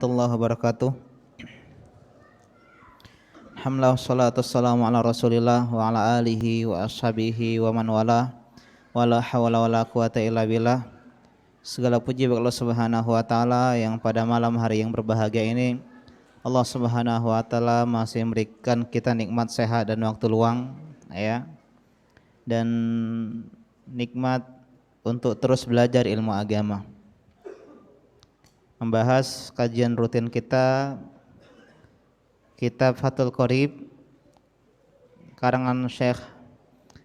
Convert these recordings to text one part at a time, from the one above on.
Warahmatullahi wabarakatuh. Alhamdulillah wassalatu wassalamu ala Rasulillah wa ala alihi wa ashabihi wa man wala wala hawla wala quwata illa billah. Segala puji bagi Allah Subhanahu wa taala yang pada malam hari yang berbahagia ini Allah Subhanahu wa taala masih memberikan kita nikmat sehat dan waktu luang ya. Dan nikmat untuk terus belajar ilmu agama. Membahas kajian rutin kita kitab Fathul Qorib karangan Syekh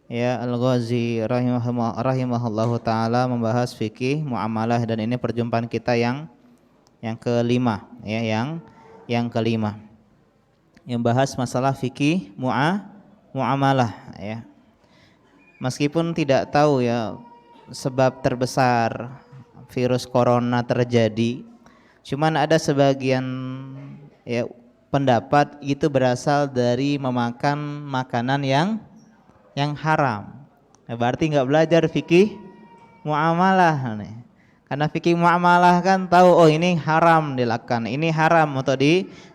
ya Al-Ghazi rahimahullahu taala, membahas fikih muamalah, dan ini perjumpaan kita yang kelima ya, yang kelima, yang bahas masalah fikih muamalah ya. Meskipun tidak tahu ya sebab terbesar virus corona terjadi, cuman ada sebagian ya pendapat itu berasal dari memakan makanan yang haram. Berarti nggak belajar fikih muamalah nih. Karena fikih muamalah kan tahu oh ini haram dilakukan, ini haram untuk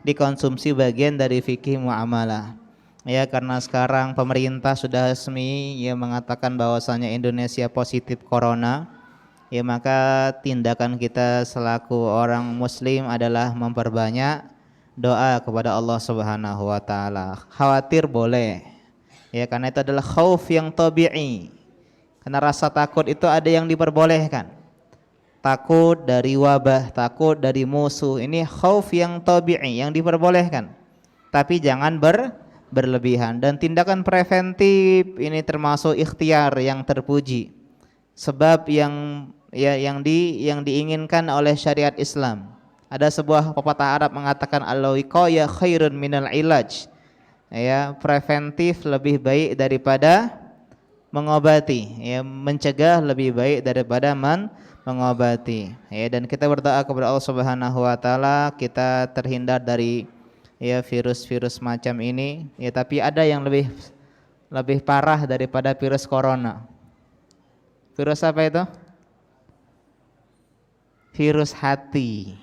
dikonsumsi, bagian dari fikih muamalah. Ya, karena sekarang pemerintah sudah resmi ya mengatakan bahwasanya Indonesia positif corona. Ya, maka tindakan kita selaku orang muslim adalah memperbanyak doa kepada Allah Subhanahu wa taala. Khawatir boleh. Ya, karena itu adalah khauf yang tabi'i. Karena rasa takut itu ada yang diperbolehkan. Takut dari wabah, takut dari musuh. Ini khauf yang tabi'i, yang diperbolehkan. Tapi jangan berlebihan, dan tindakan preventif ini termasuk ikhtiar yang terpuji. Sebab yang diinginkan oleh syariat Islam. Ada sebuah pepatah Arab mengatakan al-wiqayah khairun minal ilaj. Ya, preventif lebih baik daripada mengobati. Ya, mencegah lebih baik daripada mengobati. Ya, dan kita berdoa kepada Allah Subhanahu wa taala kita terhindar dari ya virus-virus macam ini. Ya, tapi ada yang lebih parah daripada virus corona. Virus apa itu? Virus hati.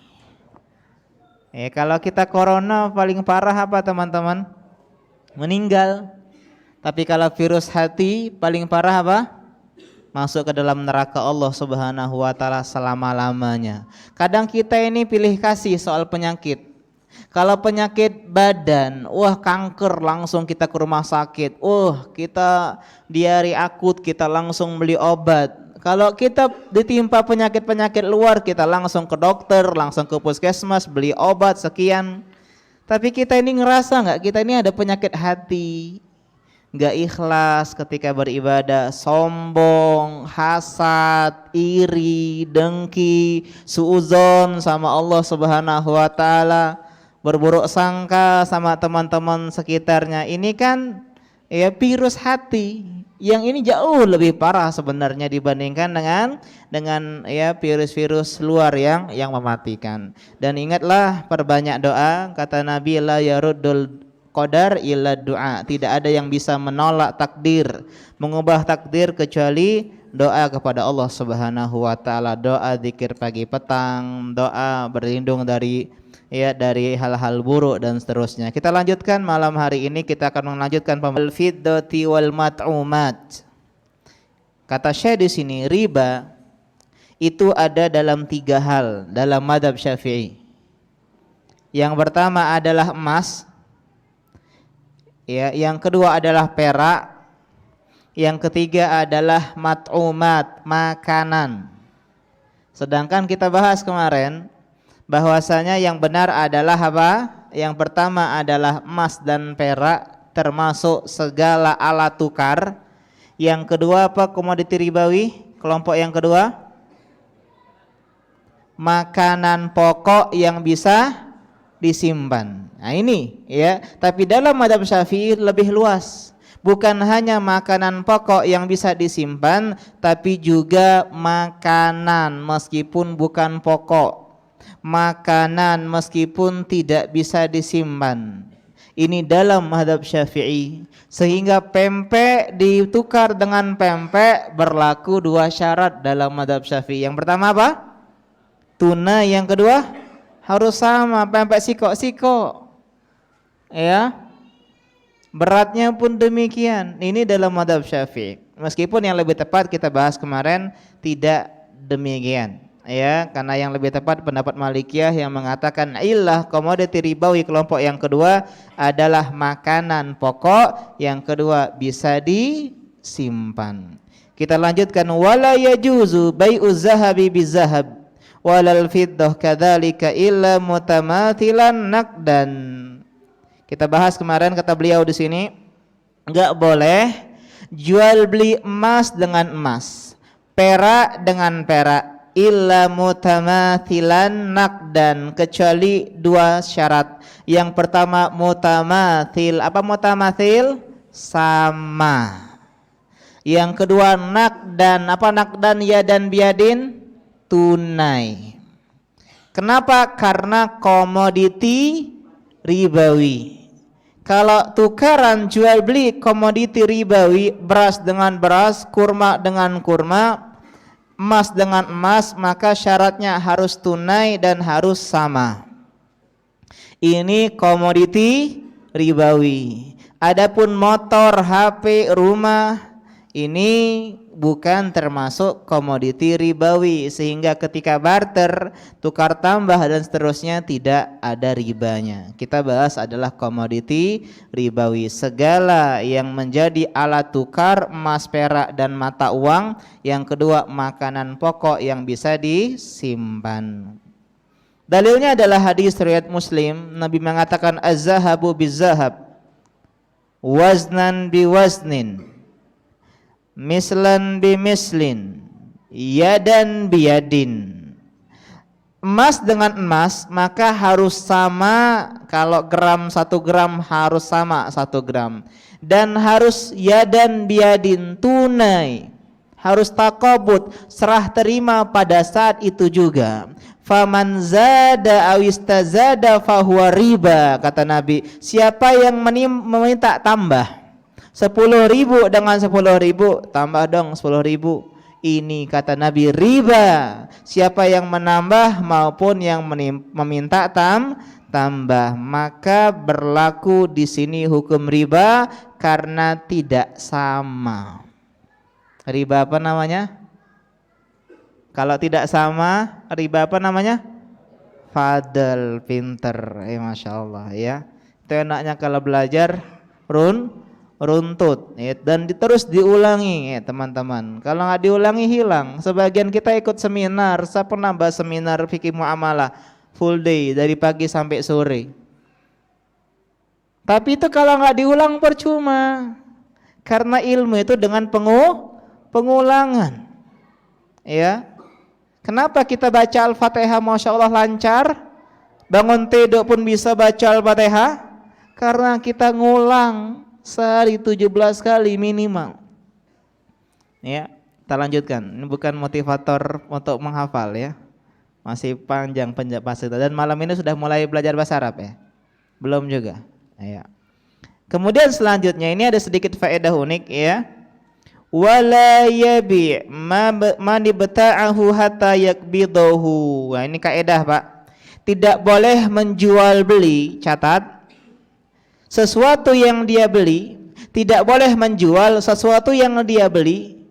Kalau kita corona paling parah apa teman-teman? Meninggal. Tapi kalau virus hati paling parah apa? Masuk ke dalam neraka Allah Subhanahu wa taala selama-lamanya. Kadang kita ini pilih kasih soal penyakit. Kalau penyakit badan, wah kanker langsung kita ke rumah sakit. Kita diare akut, kita langsung beli obat. Kalau kita ditimpa penyakit-penyakit luar, kita langsung ke dokter, langsung ke puskesmas, beli obat sekian. Tapi kita ini ngerasa nggak, kita ini ada penyakit hati, nggak ikhlas ketika beribadah, sombong, hasad, iri, dengki, suudzon sama Allah Subhanahu wa taala, berburuk sangka sama teman-teman sekitarnya. Ini kan ya virus hati. Yang ini jauh lebih parah sebenarnya dibandingkan dengan ya virus-virus luar yang mematikan. Dan ingatlah, perbanyak doa. Kata Nabi, la yaruddul qadar illa du'a. Tidak ada yang bisa menolak takdir, mengubah takdir kecuali doa kepada Allah Subhanahu wa taala. Doa zikir pagi petang, doa berlindung dari hal-hal buruk dan seterusnya. Kita lanjutkan malam hari ini, kita akan melanjutkan pembahasan al-fiddati wal mat'umat. Kata Syekh di sini, riba itu ada dalam 3 hal dalam mazhab Syafi'i. Yang pertama adalah emas, ya, yang kedua adalah perak, yang ketiga adalah mat'umat, makanan. Sedangkan kita bahas kemarin bahwasanya yang benar adalah apa? Yang pertama adalah emas dan perak, termasuk segala alat tukar. Yang kedua apa? Komoditi ribawi. Kelompok yang kedua, makanan pokok yang bisa disimpan. Nah ini ya, tapi dalam mazhab Syafi'i lebih luas. Bukan hanya makanan pokok yang bisa disimpan, tapi juga makanan meskipun bukan pokok, makanan meskipun tidak bisa disimpan. Ini dalam mazhab Syafi'i. Sehingga pempek ditukar dengan pempek berlaku 2 syarat dalam mazhab Syafi'i. Yang pertama apa? Tuna, yang kedua harus sama, sampai sikok-sikok. Ya. Beratnya pun demikian. Ini dalam mazhab Syafi'i. Meskipun yang lebih tepat kita bahas kemarin tidak demikian. Ya, karena yang lebih tepat pendapat Malikiyah yang mengatakan illah komoditi ribawi kelompok yang kedua adalah makanan pokok, yang kedua bisa disimpan. Kita lanjutkan wala yajuzu bai'uz zahabi bizahab walal fiddah kadzalika illa mutamathilan naqdan. Kita bahas kemarin kata beliau di sini enggak boleh jual beli emas dengan emas, perak dengan perak, illa mutamathilan naqdan, kecuali dua syarat. Yang pertama mutamathil. Apa mutamathil? Sama. Yang kedua naqdan. Apa naqdan? Ya dan biadin? Tunai. Kenapa? Karena komoditi ribawi. Kalau tukaran jual beli komoditi ribawi, beras dengan beras, kurma dengan kurma, emas dengan emas, maka syaratnya harus tunai dan harus sama. Ini komoditi ribawi. Adapun motor, HP, rumah, ini bukan termasuk komoditi ribawi, sehingga ketika barter, tukar tambah dan seterusnya tidak ada ribanya. Kita bahas adalah komoditi ribawi, segala yang menjadi alat tukar emas, perak dan mata uang. Yang kedua makanan pokok yang bisa disimpan. Dalilnya adalah hadis riwayat Muslim. Nabi mengatakan az-zahabu biz-zahab, waznan biwaznin, mislan bimislin, yadan biyadin. Emas dengan emas maka harus sama. Kalau gram 1 gram harus sama 1 gram, dan harus yadan biyadin, tunai, harus takobut, serah terima pada saat itu juga. Faman zada awistazada fahuwa riba, kata Nabi. Siapa yang meminta tambah 10.000 dengan 10.000, tambah dong 10.000. Ini kata Nabi riba. Siapa yang menambah maupun yang meminta tambah, maka berlaku di sini hukum riba karena tidak sama. Riba apa namanya? Kalau tidak sama, riba apa namanya? Fadl, pinter. Masya Allah ya. Itu enaknya kalau belajar runtut ya, dan terus diulangi ya teman-teman. Kalau nggak diulangi hilang. Sebagian kita ikut seminar, saya pernah bahas seminar fikih muamalah full day dari pagi sampai sore. Tapi itu kalau nggak diulang percuma, karena ilmu itu dengan pengulangan. Ya, kenapa kita baca Al-Fatihah Masya Allah lancar, bangun tidur pun bisa baca Al-Fatihah? Karena kita ngulang sehari 17 kali minimal. Ya, kita lanjutkan. Ini bukan motivator untuk menghafal ya. Masih panjang penjelasan. Dan malam ini sudah mulai belajar bahasa Arab ya? Belum juga. Ya. Kemudian selanjutnya ini ada sedikit faedah unik ya. Wala yabi man ibta'ahu hatta yakbidahu. Nah, ini kaedah Pak. Tidak boleh menjual beli, catat. Sesuatu yang dia beli, tidak boleh menjual sesuatu yang dia beli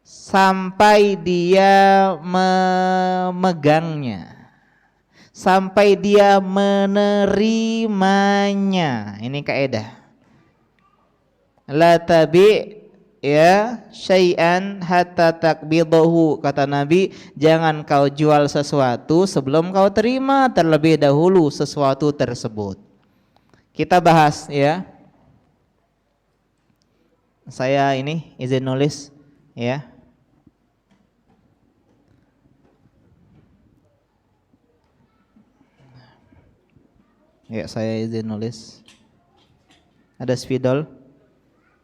sampai dia memegangnya, sampai dia menerimanya. Ini kaedah. La tabi ya syai'an hatta takbidahu, kata Nabi, jangan kau jual sesuatu sebelum kau terima terlebih dahulu sesuatu tersebut. Kita bahas ya. Saya ini izin nulis ya. Ya, saya izin nulis. Ada spidol.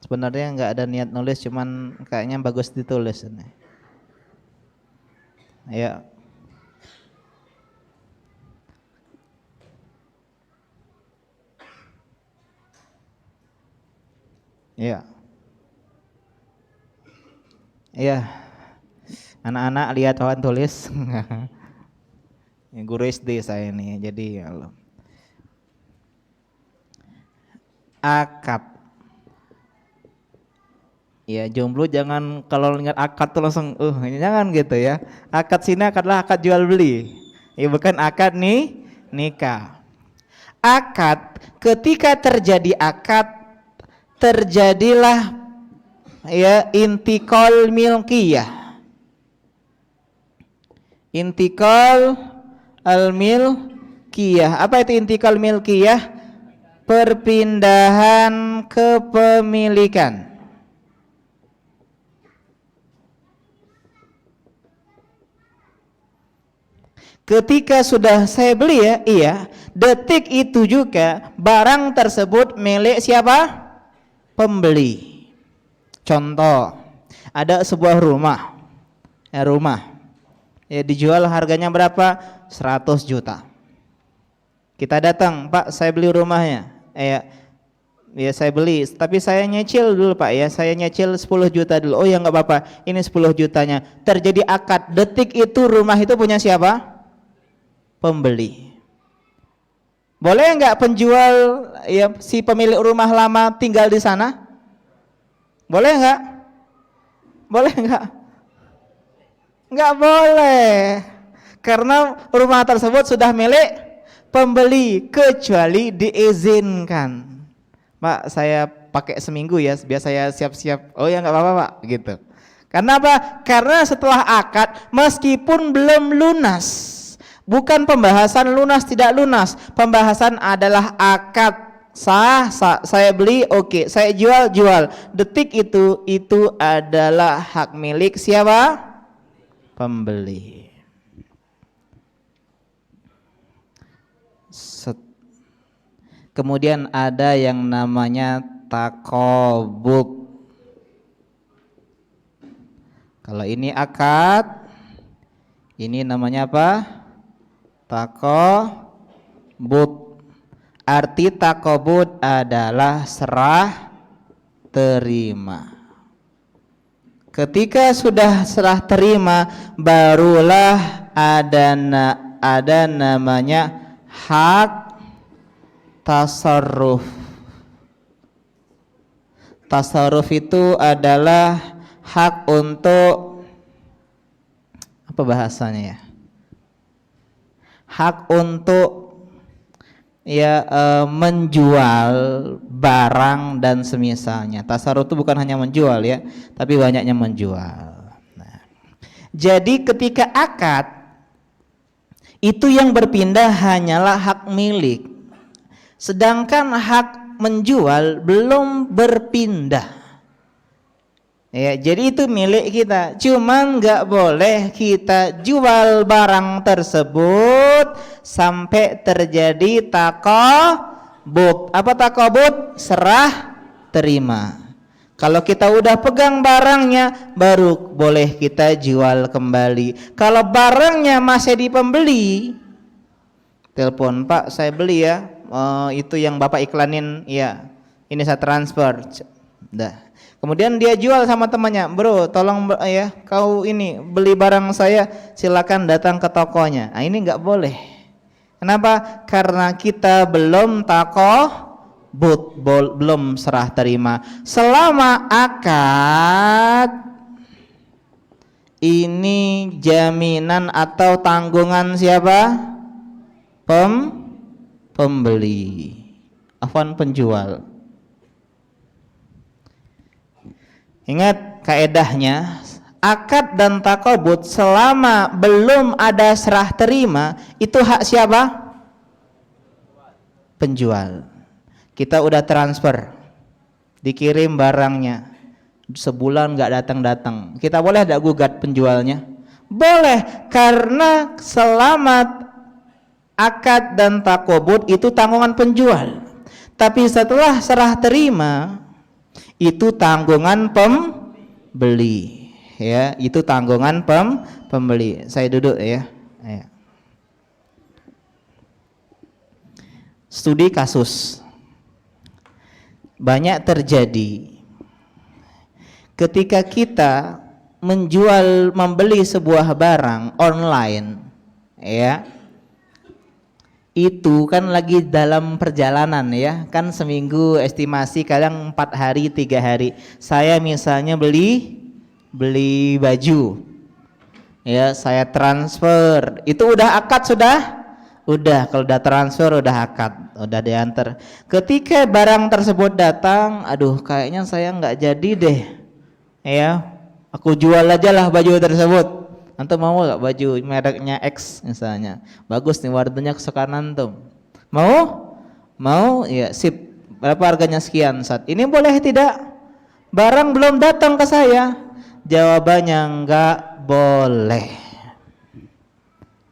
Sebenarnya nggak ada niat nulis, cuman kayaknya bagus ditulis ini. Ya. Ya. Ya. Anak-anak lihat kawan tulis. Guru SD saya ini. Jadi ya Allah. Akad. Ya jomblo jangan kalau ingat akad tuh langsung jangan gitu ya. Akad sini akadlah akad jual beli. Ya bukan akad nih nikah. Akad, ketika terjadi akad terjadilah ya intikal milkiyah. Intikal al-milkiyah. Apa itu intikal milkiyah? Perpindahan kepemilikan. Ketika sudah saya beli ya, iya, detik itu juga barang tersebut milik siapa? Pembeli. Contoh, ada sebuah rumah. Ya dijual harganya berapa? 100 juta. Kita datang, Pak, saya beli rumahnya. Ya saya beli, tapi saya nyicil dulu Pak ya, saya nyicil 10 juta dulu. Oh ya nggak apa-apa, ini 10 jutanya. Terjadi akad, detik itu rumah itu punya siapa? Pembeli. Boleh nggak penjual ya si pemilik rumah lama tinggal di sana? Boleh nggak? Boleh nggak? Nggak boleh, karena rumah tersebut sudah milik pembeli kecuali diizinkan. Pak, saya pakai seminggu ya, biar saya siap-siap. Oh ya nggak apa-apa Pak, gitu. Karena apa? Karena setelah akad meskipun belum lunas. Bukan pembahasan lunas tidak lunas. Pembahasan adalah akad sah, saya beli oke, saya jual. Detik itu adalah hak milik siapa? Pembeli. Kemudian ada yang namanya takobut. Kalau ini akad, ini namanya apa? Takobut. Arti takobut adalah serah terima. Ketika sudah serah terima, barulah ada namanya hak tasarruf. Tasarruf itu adalah hak untuk apa bahasanya ya? Hak untuk ya menjual barang dan semisalnya. Tasarruf itu bukan hanya menjual ya, tapi banyaknya menjual. Nah, jadi ketika akad itu yang berpindah hanyalah hak milik, sedangkan hak menjual belum berpindah. Ya, jadi itu milik kita. Cuman nggak boleh kita jual barang tersebut sampai terjadi takobut. Apa takobut? Serah terima. Kalau kita udah pegang barangnya, baru boleh kita jual kembali. Kalau barangnya masih di pembeli, telepon, Pak, saya beli ya. Itu yang Bapak iklanin, ya. Ini saya transfer. Dah. Kemudian dia jual sama temannya, bro, tolong ya, kau ini beli barang saya, silakan datang ke tokonya. Nah, ini nggak boleh. Kenapa? Karena kita belum takobut, belum serah terima. Selama akad ini jaminan atau tanggungan siapa? Pembeli. Afwan, penjual. Ingat kaedahnya, akad dan takobut selama belum ada serah terima itu hak siapa? Penjual. Kita udah transfer, dikirim barangnya, sebulan nggak datang-datang, kita boleh tidak gugat penjualnya? Boleh, karena selama akad dan takobut itu tanggungan penjual. Tapi setelah serah terima itu tanggungan pembeli, ya, itu tanggungan pembeli. Saya duduk ya. Studi kasus banyak terjadi ketika kita membeli sebuah barang online, ya, itu kan lagi dalam perjalanan ya, kan seminggu estimasi kadang 4 hari 3 hari. Saya misalnya beli baju ya, saya transfer, itu udah akad sudah? Udah, kalau udah transfer udah akad, udah diantar. Ketika barang tersebut datang, aduh kayaknya saya nggak jadi deh ya, aku jual aja lah baju tersebut. Antum mau gak baju mereknya X misalnya, bagus nih warnanya kesukaan antum, mau ya sip, berapa harganya, sekian. Saat ini boleh tidak? Barang belum datang ke saya. Jawabannya enggak boleh.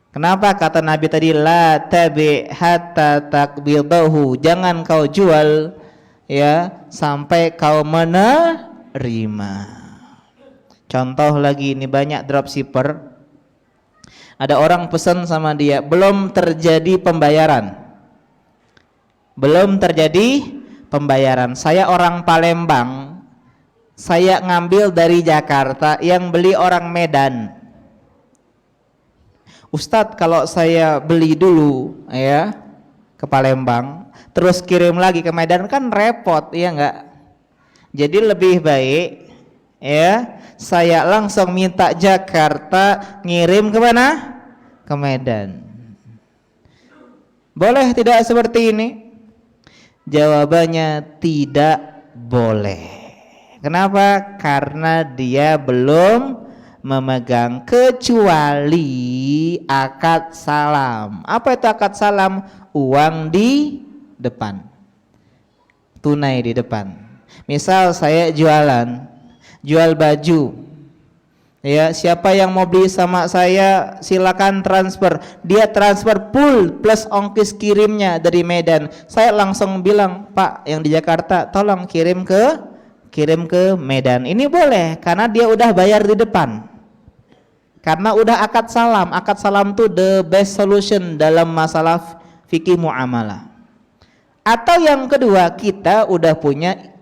Kenapa? Kata Nabi tadi, la tabi hatta takbidahu, jangan kau jual ya sampai kau menerima. Contoh lagi, ini banyak dropshipper, ada orang pesan sama dia, belum terjadi pembayaran, saya orang Palembang, saya ngambil dari Jakarta, yang beli orang Medan. Ustadz, kalau saya beli dulu ya ke Palembang terus kirim lagi ke Medan kan repot, iya enggak? Jadi lebih baik ya saya langsung minta Jakarta ngirim ke mana? Ke Medan. Boleh tidak seperti ini? Jawabannya tidak boleh. Kenapa? Karena dia belum memegang, kecuali akad salam. Apa itu akad salam? Uang di depan, tunai di depan. Misal saya jual baju ya, siapa yang mau beli sama saya silakan transfer. Dia transfer full plus ongkis kirimnya dari Medan. Saya langsung bilang, Pak yang di Jakarta tolong kirim ke Medan. Ini boleh karena dia udah bayar di depan, karena udah akad salam. Akad salam tuh the best solution dalam masalah fikih muamalah. Atau yang kedua, kita udah punya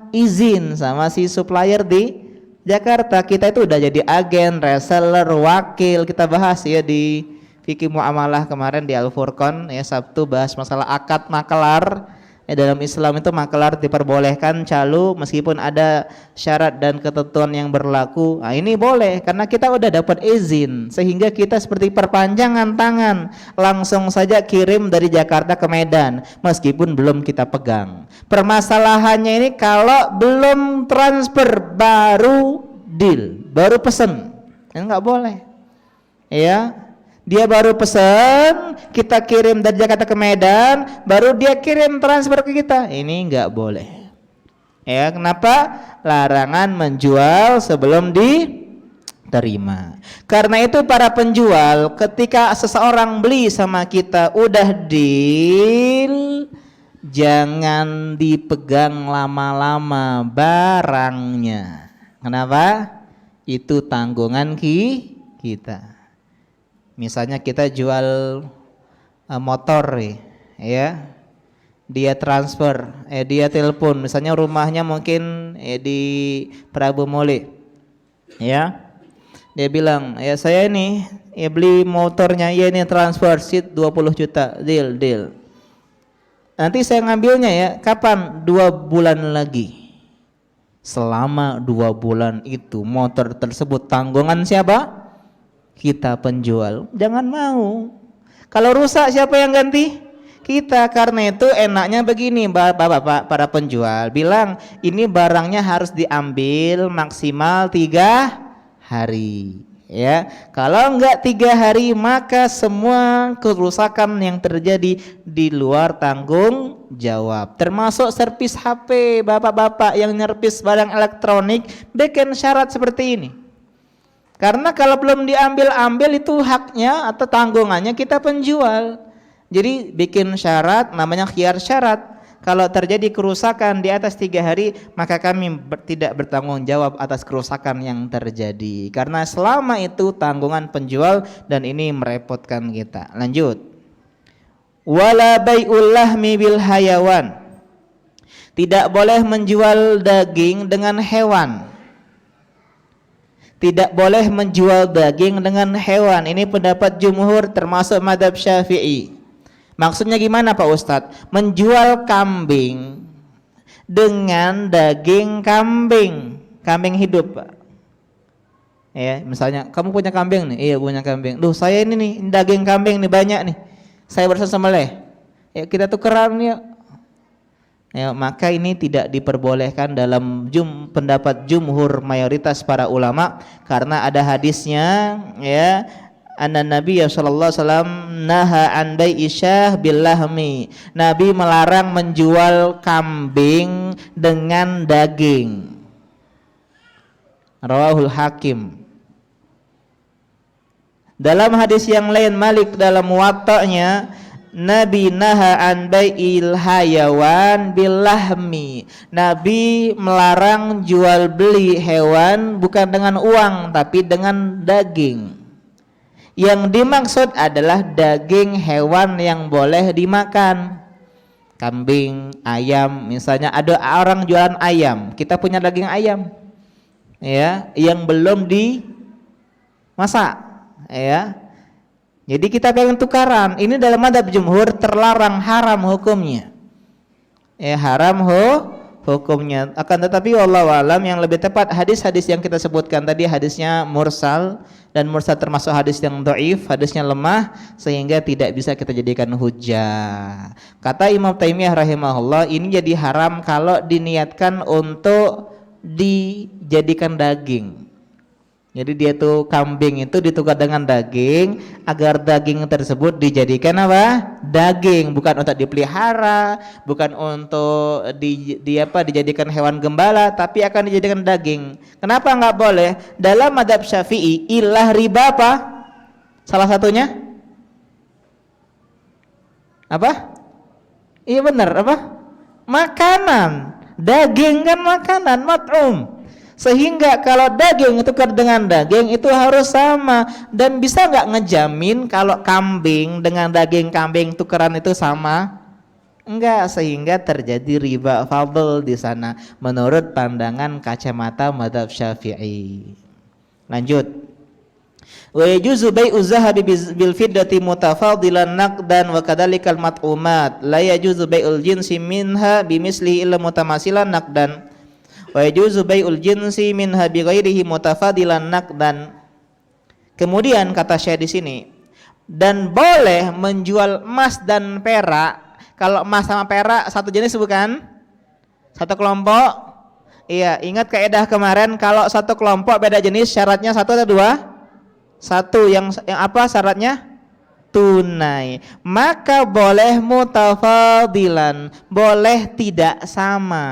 izin sama si supplier di Jakarta, kita itu udah jadi agen, reseller, wakil. Kita bahas ya di fikih muamalah kemarin di Al-Furqan ya, Sabtu, bahas masalah akad makelar. Dalam Islam itu makelar diperbolehkan calo meskipun ada syarat dan ketentuan yang berlaku. Nah, ini boleh karena kita udah dapat izin, sehingga kita seperti perpanjangan tangan, langsung saja kirim dari Jakarta ke Medan meskipun belum kita pegang. Permasalahannya ini kalau belum transfer, baru deal, baru pesen, ini nggak boleh ya. Dia baru pesan, kita kirim dari Jakarta ke Medan, baru dia kirim transfer ke kita. Ini enggak boleh. Ya, kenapa? Larangan menjual sebelum diterima. Karena itu para penjual, ketika seseorang beli sama kita udah deal, jangan dipegang lama-lama barangnya. Kenapa? Itu tanggungan kita. Misalnya kita jual motor ya, dia transfer, dia telepon, misalnya rumahnya mungkin di Prabu Muli ya, dia bilang ya saya ini ya beli motornya, ya ini transfer seat 20 juta, deal. Nanti saya ngambilnya ya kapan? 2 bulan lagi. Selama 2 bulan itu motor tersebut tanggungan siapa? Kita penjual. Jangan mau. Kalau rusak siapa yang ganti? Kita. Karena itu enaknya begini, bapak-bapak para penjual bilang ini barangnya harus diambil maksimal 3 hari ya. Kalau enggak 3 hari maka semua kerusakan yang terjadi di luar tanggung jawab, termasuk servis HP. Bapak-bapak yang nyervis barang elektronik bikin syarat seperti ini. Karena kalau belum diambil itu haknya atau tanggungannya kita penjual. Jadi bikin syarat, namanya khiyar syarat. Kalau terjadi kerusakan di atas 3 hari, maka kami tidak bertanggung jawab atas kerusakan yang terjadi. Karena selama itu tanggungan penjual dan ini merepotkan kita. Lanjut. Wala bai'ul lahmi bil hayawan. Tidak boleh menjual daging dengan hewan. tidak boleh menjual daging dengan hewan. Ini pendapat jumhur termasuk mazhab Syafi'i. Maksudnya gimana Pak Ustadz? Menjual kambing dengan daging kambing, kambing hidup Pak. Ya, misalnya kamu punya kambing nih, iya punya kambing. Duh saya ini nih daging kambing nih banyak nih, saya barusan sembelih. Ya kita tukeran ya. Ya, maka ini tidak diperbolehkan dalam pendapat jumhur mayoritas para ulama karena ada hadisnya ya. Anna Nabi sallallahu alaihi wasallam naha an bai'i syah bil lahmi. Nabi melarang menjual kambing dengan daging. Rawahul Hakim. Dalam hadis yang lain Malik dalam Muwatta'nya, Nabi naha an bai'il hayawan bil lahmi. Nabi melarang jual beli hewan bukan dengan uang tapi dengan daging. Yang dimaksud adalah daging hewan yang boleh dimakan. Kambing, ayam, misalnya ada orang jualan ayam, kita punya daging ayam. Ya, yang belum dimasak, ya. Jadi kita pengen tukaran. Ini dalam mazhab jumhur terlarang, haram hukumnya. Ya, haram hukumnya. Akan tetapi wallahu alam yang lebih tepat hadis-hadis yang kita sebutkan tadi hadisnya mursal, dan mursal termasuk hadis yang dhaif, hadisnya lemah sehingga tidak bisa kita jadikan hujjah. Kata Imam Taimiyah rahimahullah, ini jadi haram kalau diniatkan untuk dijadikan daging. Jadi dia tuh kambing itu ditukar dengan daging agar daging tersebut dijadikan apa? Daging, bukan untuk dipelihara, bukan untuk dijadikan hewan gembala, tapi akan dijadikan daging. Kenapa nggak boleh? Dalam mazhab Syafi'i ilah riba apa? Salah satunya apa? Iya benar apa? Makanan. Daging kan makanan, mat'um. Sehingga kalau daging tukar dengan daging itu harus sama. Dan bisa nggak ngejamin kalau kambing dengan daging kambing tukeran itu sama? Enggak, sehingga terjadi riba fadl di sana menurut pandangan kacamata mazhab Syafi'i. Lanjut. Wa yajuzu bai'u zahabi bil fiddati mutafadilan naqdan wa kadzalikal mat'umat. La yajuzu bai'ul jinsi minha bimislihi illa mutamasilan naqdan. Wa yajuzu bai'ul jinsi minha bighairihi mutafadilan naqdan. Kemudian kata Syekh di sini, dan boleh menjual emas dan perak. Kalau emas sama perak satu jenis bukan? Satu kelompok? Iya, ingat kaidah kemarin kalau satu kelompok beda jenis syaratnya satu atau dua? Satu, yang apa syaratnya? Tunai. Maka boleh mutafadilan, boleh tidak sama.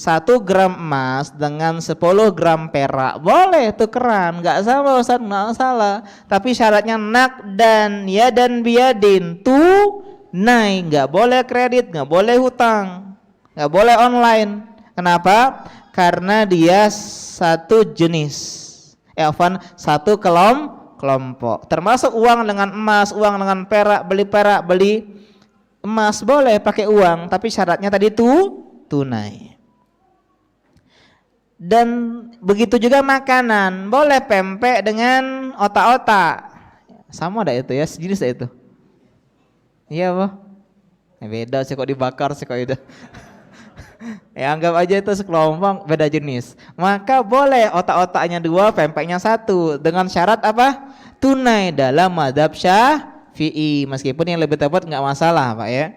1 gram emas dengan 10 gram perak boleh tukeran, nggak sama Ustaz, nggak salah. Tapi syaratnya naqdan, ya dan biadin, tunai, nggak boleh kredit, nggak boleh hutang, nggak boleh online. Kenapa? Karena dia satu jenis, satu kelompok. Termasuk uang dengan emas, uang dengan perak, beli emas boleh pakai uang, tapi syaratnya tadi tunai. Dan begitu juga makanan, boleh pempek dengan otak-otak. Sama ada itu ya, sejenis itu. Iya, Pak. Beda sih kok dibakar sih kok itu. Ya anggap aja itu sekelompok beda jenis. Maka boleh otak-otaknya 2, pempeknya 1 dengan syarat apa? Tunai dalam mazhab Syafi'i. Meskipun yang lebih tepat enggak masalah, Pak ya.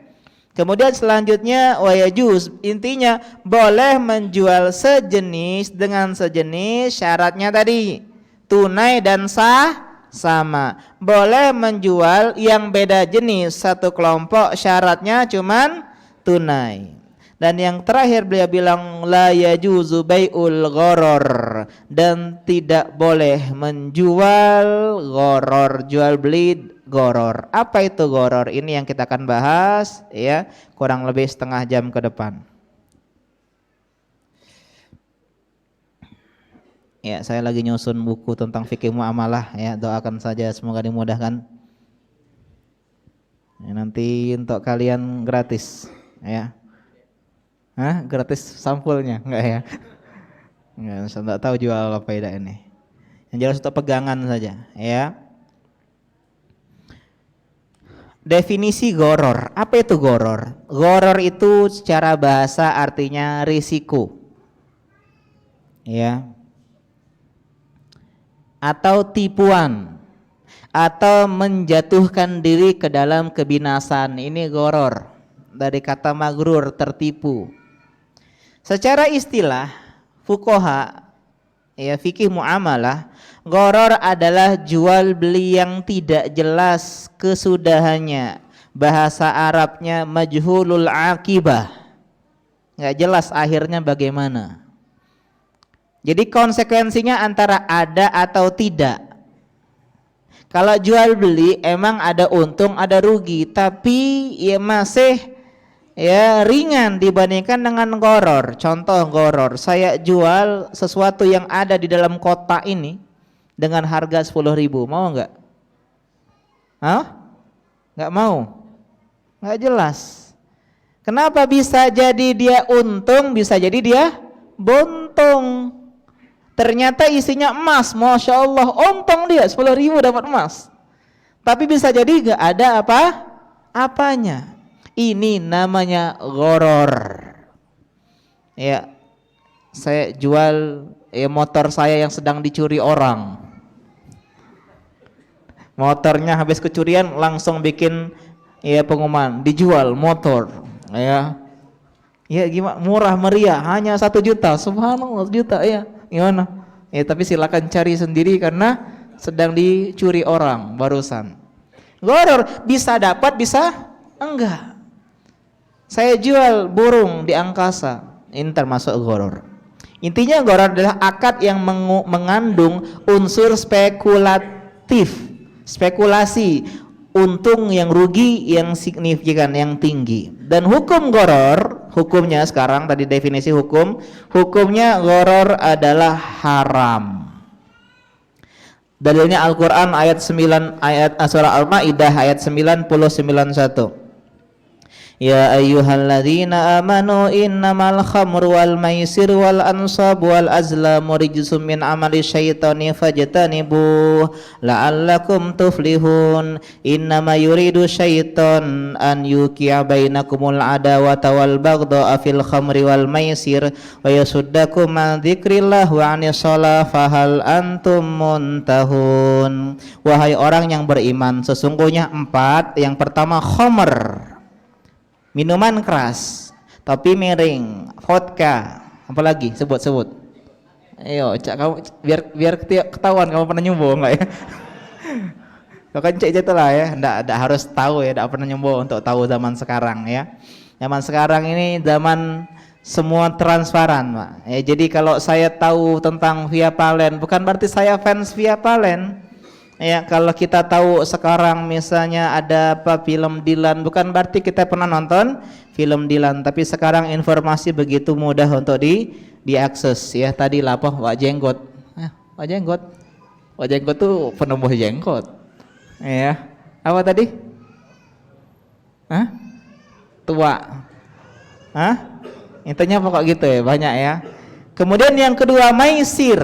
Kemudian selanjutnya wayajuz, intinya boleh menjual sejenis dengan sejenis, syaratnya tadi tunai dan sama. Boleh menjual yang beda jenis satu kelompok, syaratnya cuman tunai. Dan yang terakhir beliau bilang la yajuzu bai'ul gharar, dan tidak boleh menjual gharar, jual beli gharar. Apa itu gharar? Ini yang kita akan bahas ya, kurang lebih setengah jam ke depan. Ya, saya lagi nyusun buku tentang fikih muamalah ya, doakan saja semoga dimudahkan. Ya, nanti untuk kalian gratis ya. Hah? Gratis sampulnya? Enggak ya? Ya, saya enggak tahu jual apa tidak ini. Yang jelas untuk pegangan saja, ya. Definisi goror. Apa itu goror? Goror itu secara bahasa artinya risiko. Ya. Atau tipuan. Atau menjatuhkan diri ke dalam kebinasan. Ini goror. Dari kata magrur, tertipu. Secara istilah fuqaha, ya fikih muamalah, goror adalah jual beli yang tidak jelas kesudahannya. Bahasa Arabnya majhulul akibah, nggak jelas akhirnya bagaimana. Jadi konsekuensinya antara ada atau tidak. Kalau jual beli emang ada untung ada rugi, tapi ya masih ya ringan dibandingkan dengan goror. Contoh goror, saya jual sesuatu yang ada di dalam kota ini dengan harga 10.000, mau nggak? Hah? Nggak mau? Nggak jelas. Kenapa bisa jadi dia untung, bisa jadi dia buntung? Ternyata isinya emas, masya Allah, untung dia 10.000 dapat emas. Tapi bisa jadi nggak ada apanya. Ini namanya goror. Ya, saya jual motor saya yang sedang dicuri orang. Motornya habis kecurian langsung bikin pengumuman dijual motor. Ya gimana, murah meriah, hanya 1 juta. Subhanallah, 1 juta ya. Gimana? Ya tapi silakan cari sendiri karena sedang dicuri orang barusan. Goror, bisa dapat bisa enggak. Saya jual burung di angkasa, ini termasuk goror. Intinya goror adalah akad yang mengandung unsur spekulatif, spekulasi, untung yang rugi yang signifikan, yang tinggi. Dan hukum goror, hukumnya sekarang tadi definisi hukumnya goror adalah haram. Dalilnya Al-Quran ayat 9, surah Al-Ma'idah ayat 99:1. Ya ayyuhalladzina amanu innamal khamru wal maisir wal ansab wal azlamu rijsum min amali syaitani fajtanibuh la'allakum tuflihun. Innama yuridu syaitan an yuqi'a bainakumul adawata wal baghdha'a fil khamri wal maisir wa yasuddakum an dzikrillah wa 'anis shalah fahal antum muntahun. Wahai orang yang beriman, sesungguhnya 4. Yang pertama khamr, minuman keras, topi miring, vodka, apalagi sebut. Ayo, cak kamu biar ketahuan kamu pernah nyumbo enggak ya? Kau kan cek aja lah ya, enggak harus tahu ya, enggak pernah nyumbo untuk tahu zaman sekarang ya. Zaman sekarang ini zaman semua transparan, Pak. Ya, jadi kalau saya tahu tentang Via Valen, bukan berarti saya fans Via Valen. Ya, kalau kita tahu sekarang misalnya ada film Dilan, bukan berarti kita pernah nonton film Dilan, tapi sekarang informasi begitu mudah untuk diakses ya. Tadi lapor Wak Jenggot. Wak Jenggot tuh penumbuh jenggot. Ya. Apa tadi? Tua. Intinya pokok gitu ya, banyak ya. Kemudian yang kedua maisir.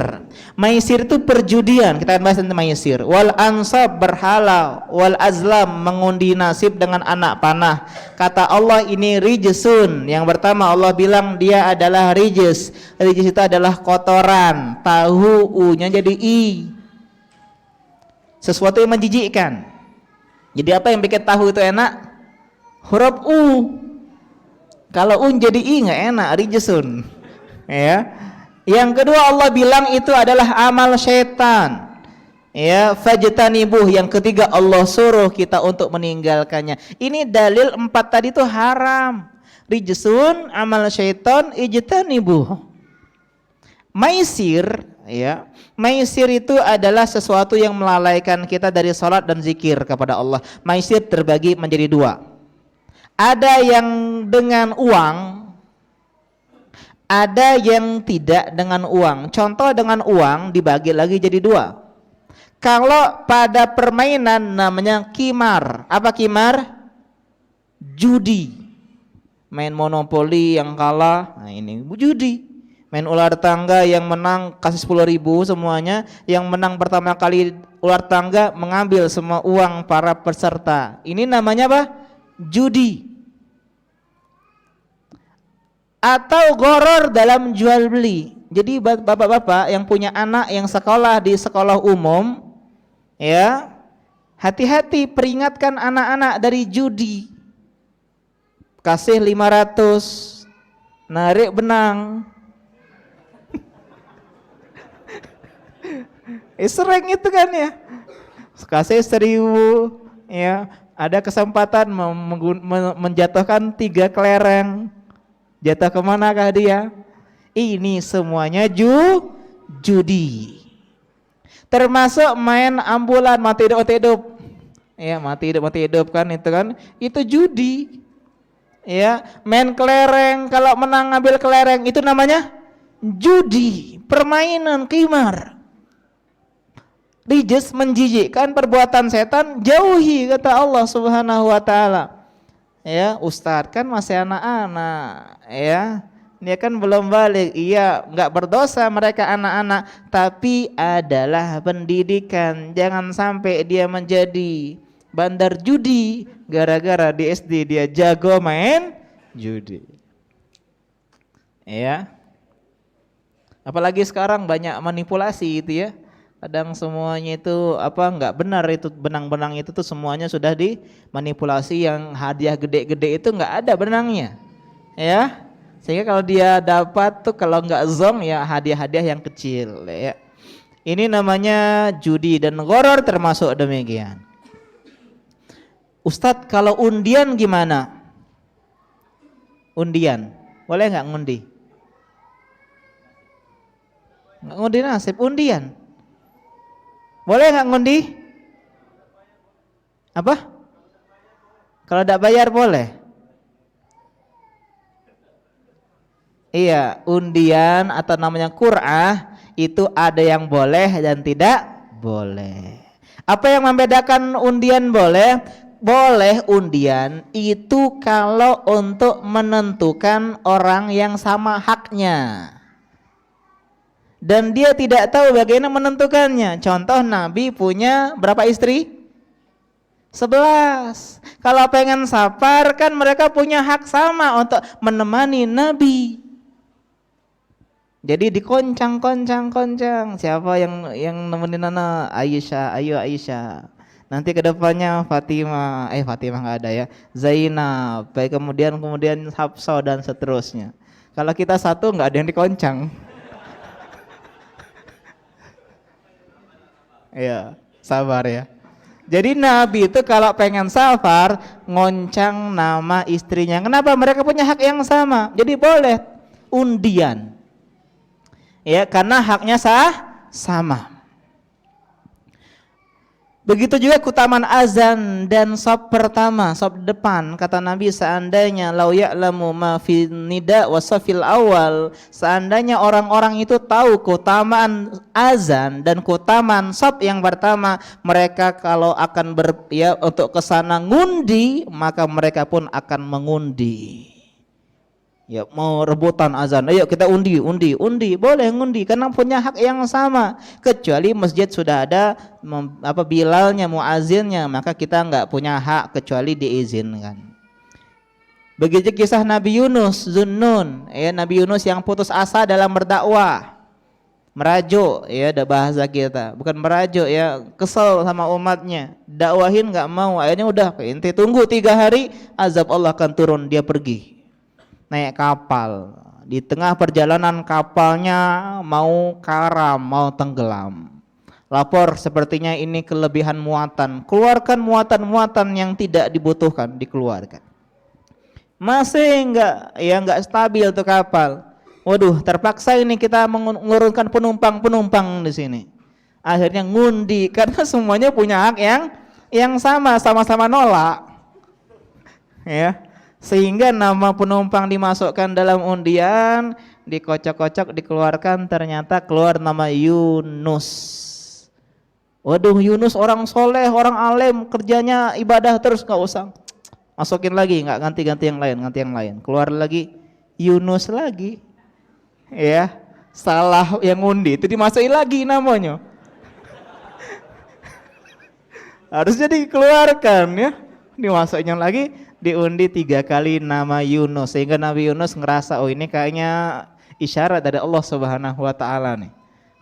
Maisir itu perjudian, kita akan bahas tentang maisir. Wal ansab, berhala, wal azlam, mengundi nasib dengan anak panah. Kata Allah ini rijsun. Yang pertama Allah bilang dia adalah rijs. Rijs itu adalah kotoran. Tahu u-nya jadi i. Sesuatu yang menjijikkan. Jadi apa yang bikin tahu itu enak? Huruf u. Kalau u jadi i nggak enak, rijsun. Ya. Yang kedua Allah bilang itu adalah amal syaitan. Ya, fajtanibuh. Yang ketiga Allah suruh kita untuk meninggalkannya. Ini dalil 4 tadi itu haram. Rijsun, amal syaitan, ijtanibuh. Maisir, ya. Maisir itu adalah sesuatu yang melalaikan kita dari salat dan zikir kepada Allah. Maisir terbagi menjadi 2. Ada yang dengan uang, ada yang tidak dengan uang. Contoh dengan uang dibagi lagi jadi 2. Kalau pada permainan namanya kimar. Apa kimar? Judi. Main monopoli yang kalah, nah ini judi. Main ular tangga yang menang kasih 10.000 semuanya, yang menang pertama kali ular tangga mengambil semua uang para peserta. Ini namanya apa? Judi. Atau goror dalam jual beli. Jadi bapak-bapak yang punya anak yang sekolah di sekolah umum, ya, hati-hati, peringatkan anak-anak dari judi. Kasih 500, narik benang. Sering itu kan ya. Kasih 1.000, ya, ada kesempatan menjatuhkan 3 kelereng. Jatuh kemanakah dia? Ini semuanya judi. Termasuk main ambulan mati hidup. Ya, mati hidup kan itu kan. Itu judi. Ya, main kelereng, kalau menang ngambil kelereng itu namanya judi, permainan qimar. Rijis, menjijikkan, perbuatan setan, jauhi kata Allah Subhanahu wa taala. Ya, Ustadz kan masih anak-anak, ya. Dia kan belum balik. Iya, enggak berdosa mereka anak-anak, tapi adalah pendidikan. Jangan sampai dia menjadi bandar judi gara-gara di SD dia jago main judi. Ya. Apalagi sekarang banyak manipulasi itu ya. Kadang semuanya itu enggak benar, itu benang-benang itu tuh semuanya sudah dimanipulasi, yang hadiah gede-gede itu enggak ada benangnya. Ya. Sehingga kalau dia dapat tuh kalau enggak zong ya hadiah-hadiah yang kecil ya. Ini namanya judi dan gharar termasuk demikian. Ustadz, kalau undian gimana? Undian, boleh nggak ngundi? Nggak ngundi nasib, undian. Boleh nggak ngundi? Apa? Kalau tidak bayar boleh? Iya, undian atau namanya qur'ah itu ada yang boleh dan tidak boleh. Apa yang membedakan undian boleh? Boleh undian itu kalau untuk menentukan orang yang sama haknya dan dia tidak tahu bagaimana menentukannya. Contoh, Nabi punya berapa istri? 11. Kalau pengen safar kan mereka punya hak sama untuk menemani Nabi. Jadi dikoncang-koncang, siapa yang nemenin Nana? Aisyah, ayo Aisyah. Nanti kedepannya Fatimah nggak ada ya, Zainab, baik kemudian Hafsah dan seterusnya. Kalau kita satu nggak ada yang dikoncang. Ya, sabar ya. Jadi Nabi itu kalau pengen safar ngoncang nama istrinya. Kenapa? Mereka punya hak yang sama. Jadi boleh undian. Ya, karena haknya sama. Begitu juga keutamaan azan dan saf pertama, saf depan. Kata Nabi, seandainya lau ya'lamu ma fi nida wa safil awal, seandainya orang-orang itu tahu keutamaan azan dan keutamaan saf yang pertama, mereka kalau akan untuk ke sana ngundi, maka mereka pun akan mengundi. Ya, mau rebutan azan, ayo kita undi, boleh ngundi karena punya hak yang sama. Kecuali masjid sudah ada bilalnya, muazzinnya, maka kita enggak punya hak kecuali diizinkan. Begitu kisah Nabi Yunus Zunnun, ya, Nabi Yunus yang putus asa dalam berdakwah, merajuk, ya, ada bahasa kita, bukan merajuk ya, kesel sama umatnya, dakwahin enggak mau, akhirnya udah ente tunggu 3 hari, azab Allah akan turun, dia pergi. Naik kapal, di tengah perjalanan kapalnya mau karam, mau tenggelam. Lapor sepertinya ini kelebihan muatan, keluarkan muatan-muatan yang tidak dibutuhkan, dikeluarkan. Masih enggak stabil tuh kapal. Waduh, terpaksa ini kita mengurunkan penumpang di sini. Akhirnya ngundi karena semuanya punya hak yang sama-sama nolak. Ya. Sehingga nama penumpang dimasukkan dalam undian, dikocok-kocok, dikeluarkan, ternyata keluar nama Yunus. Waduh, Yunus orang soleh, orang alim, kerjanya ibadah terus, nggak usah masukin lagi, nggak ganti yang lain. Keluar lagi Yunus lagi. ya salah yang ngundi itu dimasukin lagi namanya. Harusnya dikeluarkan ya. Dimasukin lagi, diundi 3 kali nama Yunus sehingga Nabi Yunus ngerasa oh ini kayaknya isyarat dari Allah Subhanahu wa taala nih.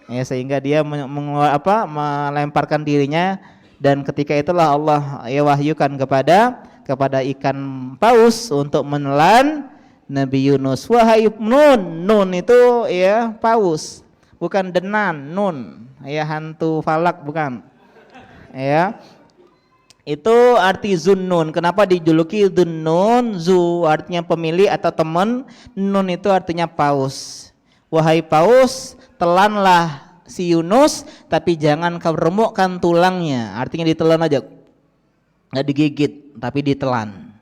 Ya sehingga dia melemparkan dirinya dan ketika itulah Allah ya wahyukan kepada ikan paus untuk menelan Nabi Yunus. Wahai Nun, Nun itu ya paus, bukan denan, Nun ya hantu falak bukan. Ya. Itu arti Zunnun. Kenapa dijuluki Zunnun? Zu artinya pemilik atau teman, Nun itu artinya paus. Wahai paus, telanlah si Yunus, tapi jangan kau remukkan tulangnya. Artinya ditelan aja, nggak digigit, tapi ditelan.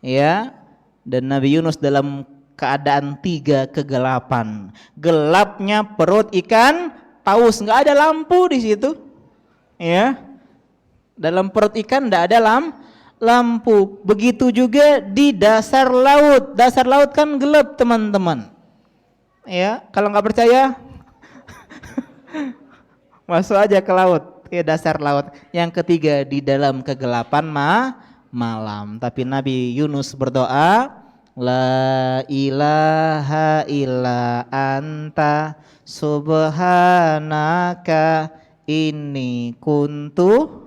Ya, dan Nabi Yunus dalam keadaan 3 kegelapan. Gelapnya perut ikan paus, nggak ada lampu di situ. Ya. Dalam perut ikan tidak ada lampu. Begitu juga di dasar laut. Dasar laut kan gelap teman-teman. Ya, kalau nggak percaya, masuk aja ke laut. Ya, dasar laut. Yang ketiga di dalam kegelapan malam. Tapi Nabi Yunus berdoa, La ilaha illa anta subhanaka inni kuntu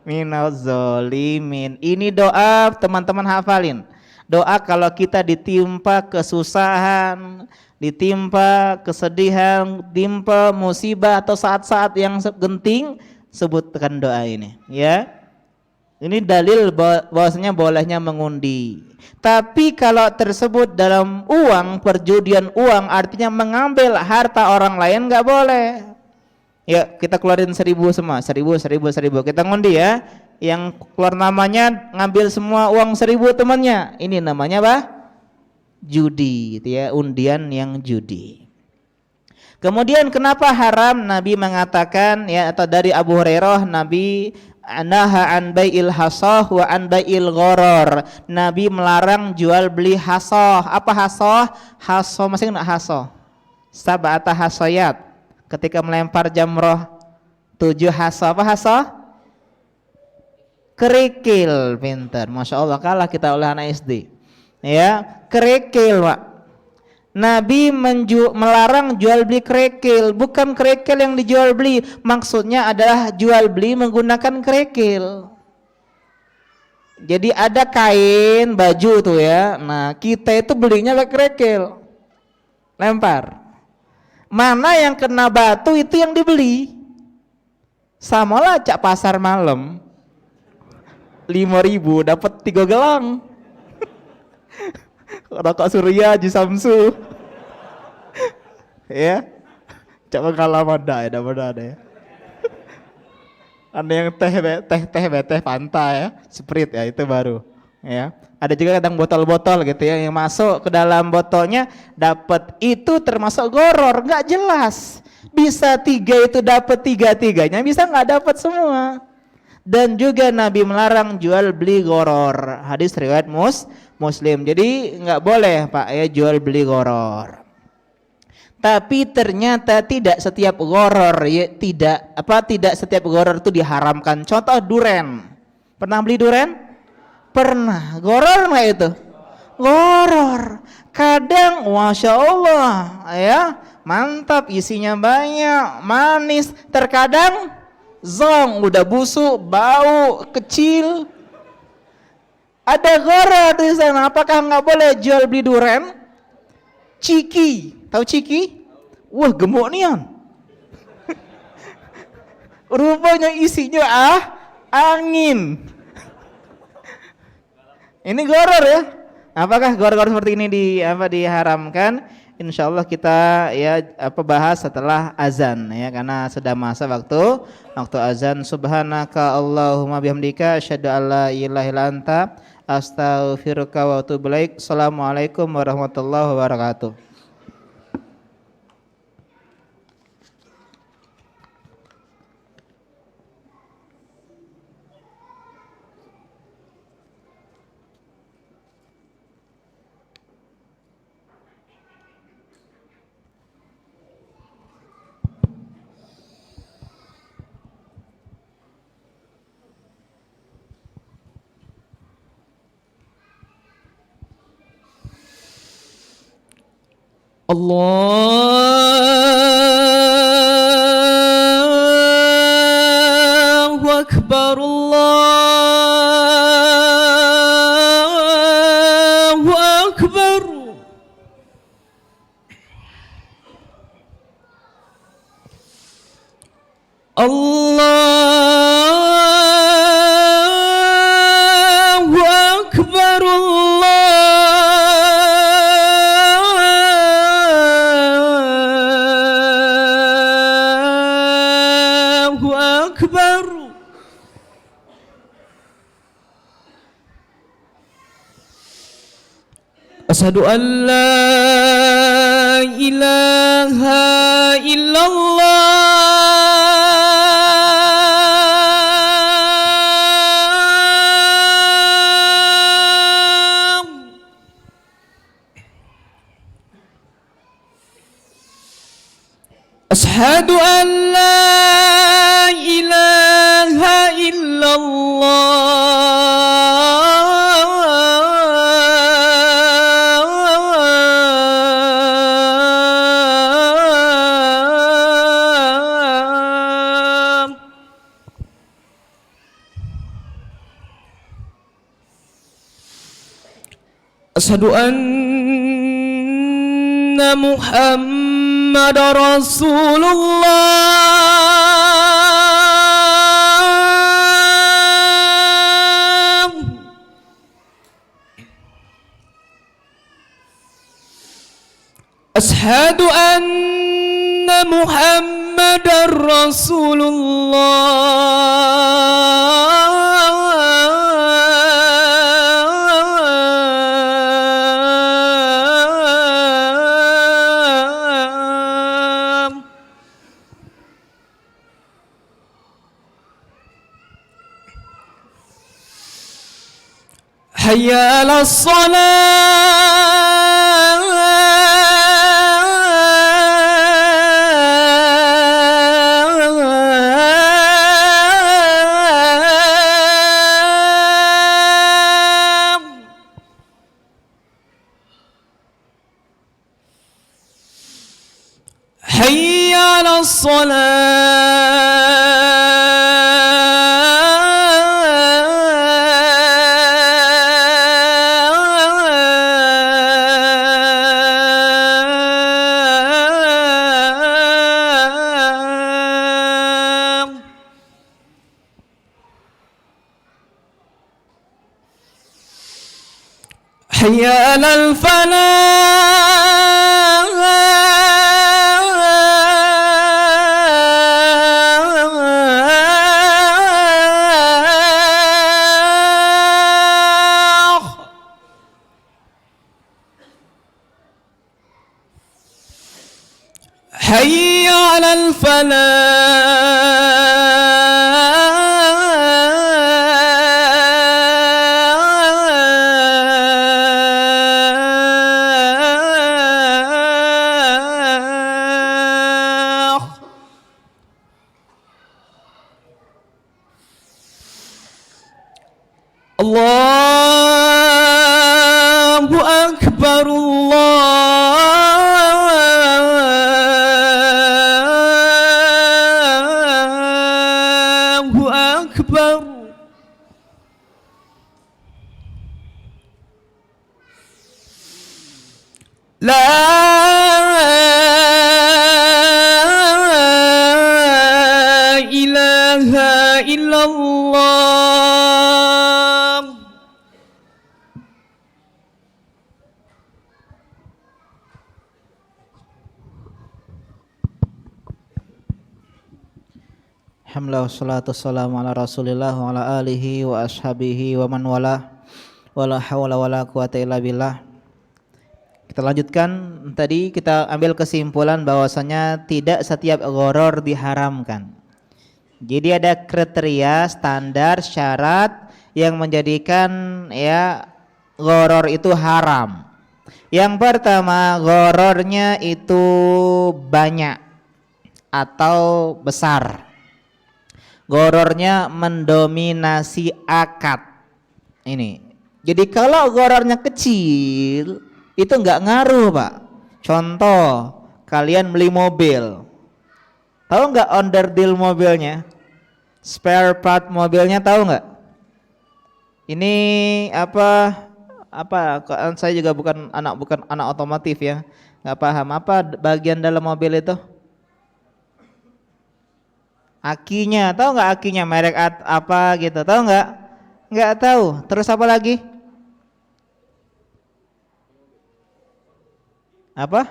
minaz zalimin. Ini doa teman-teman hafalin. Doa kalau kita ditimpa kesusahan, ditimpa kesedihan, ditimpa musibah atau saat-saat yang genting, sebutkan doa ini, ya. Ini dalil bahwasanya bolehnya mengundi. Tapi kalau tersebut dalam uang, perjudian uang, artinya mengambil harta orang lain nggak boleh. Ya kita keluarin 1.000 semua, 1.000. Kita ngundi ya. Yang keluar namanya ngambil semua uang 1.000 temannya. Ini namanya apa? Judi, gitu ya, undian yang judi. Kemudian kenapa haram? Nabi mengatakan ya, atau dari Abu Hurairah, Nabi naha an bai'il hasah wa an bai'il gharar. Nabi melarang jual beli hasah. Apa hasah? Hasah masih enggak hasah? Sab'ata hasayat. Ketika melempar jamroh 7 hasah. Apa hasah? Kerikil. Pintar, Masya Allah, kalah kita oleh anak SD. Ya, kerikil Pak. Nabi melarang jual beli kerikil. Bukan kerikil yang dijual beli, maksudnya adalah jual beli menggunakan kerikil. Jadi ada kain baju tuh ya, nah kita itu belinya pakai kerikil, lempar. Mana yang kena batu itu yang dibeli. Samalah cak pasar malam 5.000 dapat 3 gelang. Rokok Surya Haji Samsu. Ya. Cak pengalaman dah ya, ada ya. Ada yang teh Fanta ya, Sprite ya, itu baru. Ya. Ada juga kadang botol-botol gitu ya, yang masuk ke dalam botolnya dapat itu termasuk goror, nggak jelas. Bisa 3 itu dapat 3-3-nya, bisa nggak dapat semua. Dan juga Nabi melarang jual beli goror. Hadis riwayat Muslim. Jadi nggak boleh Pak ya jual beli goror. Tapi ternyata tidak setiap goror ya, tidak setiap goror itu diharamkan. Contoh duren. Pernah beli duren? Pernah. Goror nggak itu? Goror. Kadang Masya Allah ya, mantap, isinya banyak, manis. Terkadang zong, udah busuk, bau, kecil. Ada goror di sana. Apakah nggak boleh jual beli duren? Ciki, tahu ciki? Wah, gemuk nian. Rupanya isinya angin. Ini goror ya. Apakah goror seperti ini diharamkan? Insya Allah kita ya bahas setelah azan ya, karena sudah masa waktu azan. Subhanaka Allahumma bihamdika asyhadu an la ilaha illa anta astaghfiruka wa atubu ilaik. Assalamualaikum warahmatullahi wabarakatuh. Allahu Akbar, Allahu Akbar. Allahu Akbar, Allahu Akbar. Asyhadu an la ilaha illallah. Asyhadu an la ilaha illallah. Asyhadu anna Muhammadar Rasulullah. Asyhadu anna Muhammadar Rasulullah. Hayya 'alas shalah. Hayya 'alas salah. Hayya 'alal falah. Hayya 'alal falah. Allahu Akbar, Allahu Akbar. La ilaha illallah. Alhamdulillah wassalatu wassalamu ala Rasulillah wa ala alihi wa ashabihi wa man wala wala hawla wala quwata illa billah. Kita lanjutkan, tadi kita ambil kesimpulan bahwasanya tidak setiap gharar diharamkan. Jadi ada kriteria, standar, syarat yang menjadikan ya gharar itu haram. Yang pertama, ghararnya itu banyak atau besar. Ghararnya mendominasi akad. Ini. Jadi kalau ghararnya kecil itu enggak ngaruh, Pak. Contoh, kalian beli mobil. Tahu nggak onderdil mobilnya? Spare part mobilnya tahu nggak? Ini apa? Saya juga bukan anak otomotif ya, nggak paham apa bagian dalam mobil itu. Akinya, tahu nggak akinya merek apa gitu, tahu nggak? Nggak tahu. Terus apa lagi? Apa?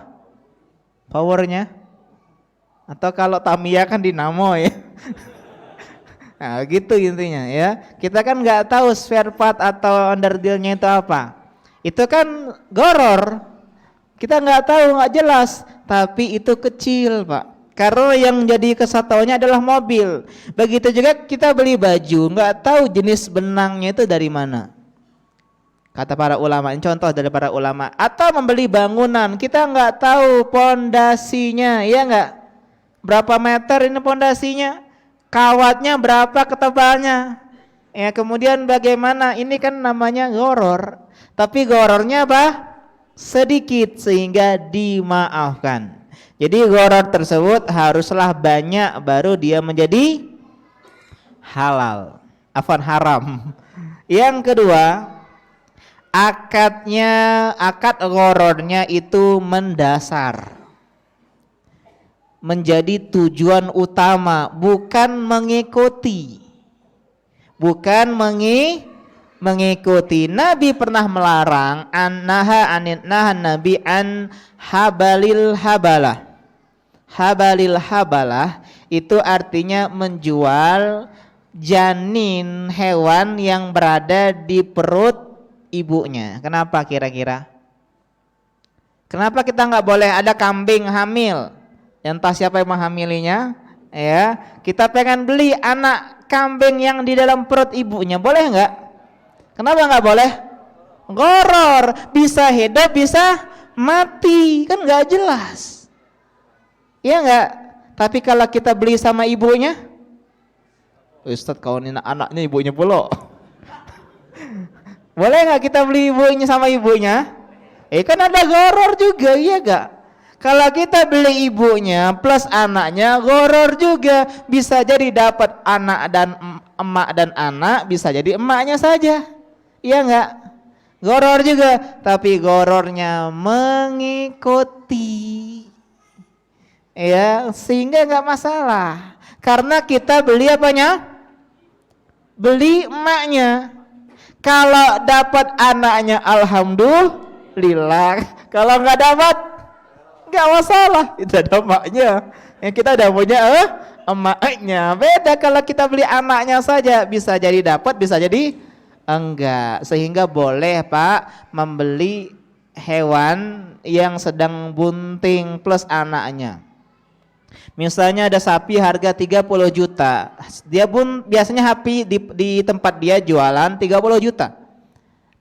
Powernya? Atau kalau Tamiya kan dinamo ya. Nah gitu intinya ya. Kita kan nggak tahu spare part atau onderdilnya itu apa. Itu kan goror. Kita nggak tahu, nggak jelas. Tapi itu kecil Pak. Karena yang jadi kesatuannya adalah mobil. Begitu juga kita beli baju, nggak tahu jenis benangnya itu dari mana. Kata para ulama, ini contoh dari para ulama. Atau membeli bangunan, kita nggak tahu pondasinya, iya nggak? Berapa meter ini pondasinya? Kawatnya berapa ketebalnya? Ya kemudian bagaimana? Ini kan namanya goror. Tapi gorornya apa? Sedikit sehingga dimaafkan. Jadi goror tersebut haruslah banyak baru dia menjadi halal, haram. Yang kedua, akad gorornya itu mendasar, menjadi tujuan utama, bukan mengikuti, mengikuti. Nabi pernah melarang Nabi an habalil habalah. Habalil habalah itu artinya menjual janin hewan yang berada di perut ibunya. Kenapa kira-kira? Kenapa kita nggak boleh ada kambing hamil? Entah siapa yang menghamilinya, ya. Kita pengen beli anak kambing yang di dalam perut ibunya, boleh nggak? Kenapa nggak boleh? Goror, bisa hidup, bisa mati, kan nggak jelas. Iya nggak? Tapi kalau kita beli sama ibunya, Ustadz kaunin anaknya ibunya pula. Boleh nggak kita beli ibunya sama ibunya? Kan ada goror juga, iya nggak? Kalau kita beli ibunya plus anaknya, goror juga. Bisa jadi dapat anak dan emak dan anak, bisa jadi emaknya saja. Iya nggak? Goror juga, tapi gorornya mengikuti. Ya, sehingga nggak masalah. Karena kita beli apanya? Beli emaknya. Kalau dapat anaknya, alhamdulillah. Kalau nggak dapat, nggak masalah. Itu ada emaknya. Yang kita ada punya emaknya. Beda kalau kita beli anaknya saja, bisa jadi dapat, bisa jadi enggak. Sehingga boleh Pak membeli hewan yang sedang bunting plus anaknya. Misalnya ada sapi harga 30 juta. Dia pun biasanya sapi di tempat dia jualan 30 juta.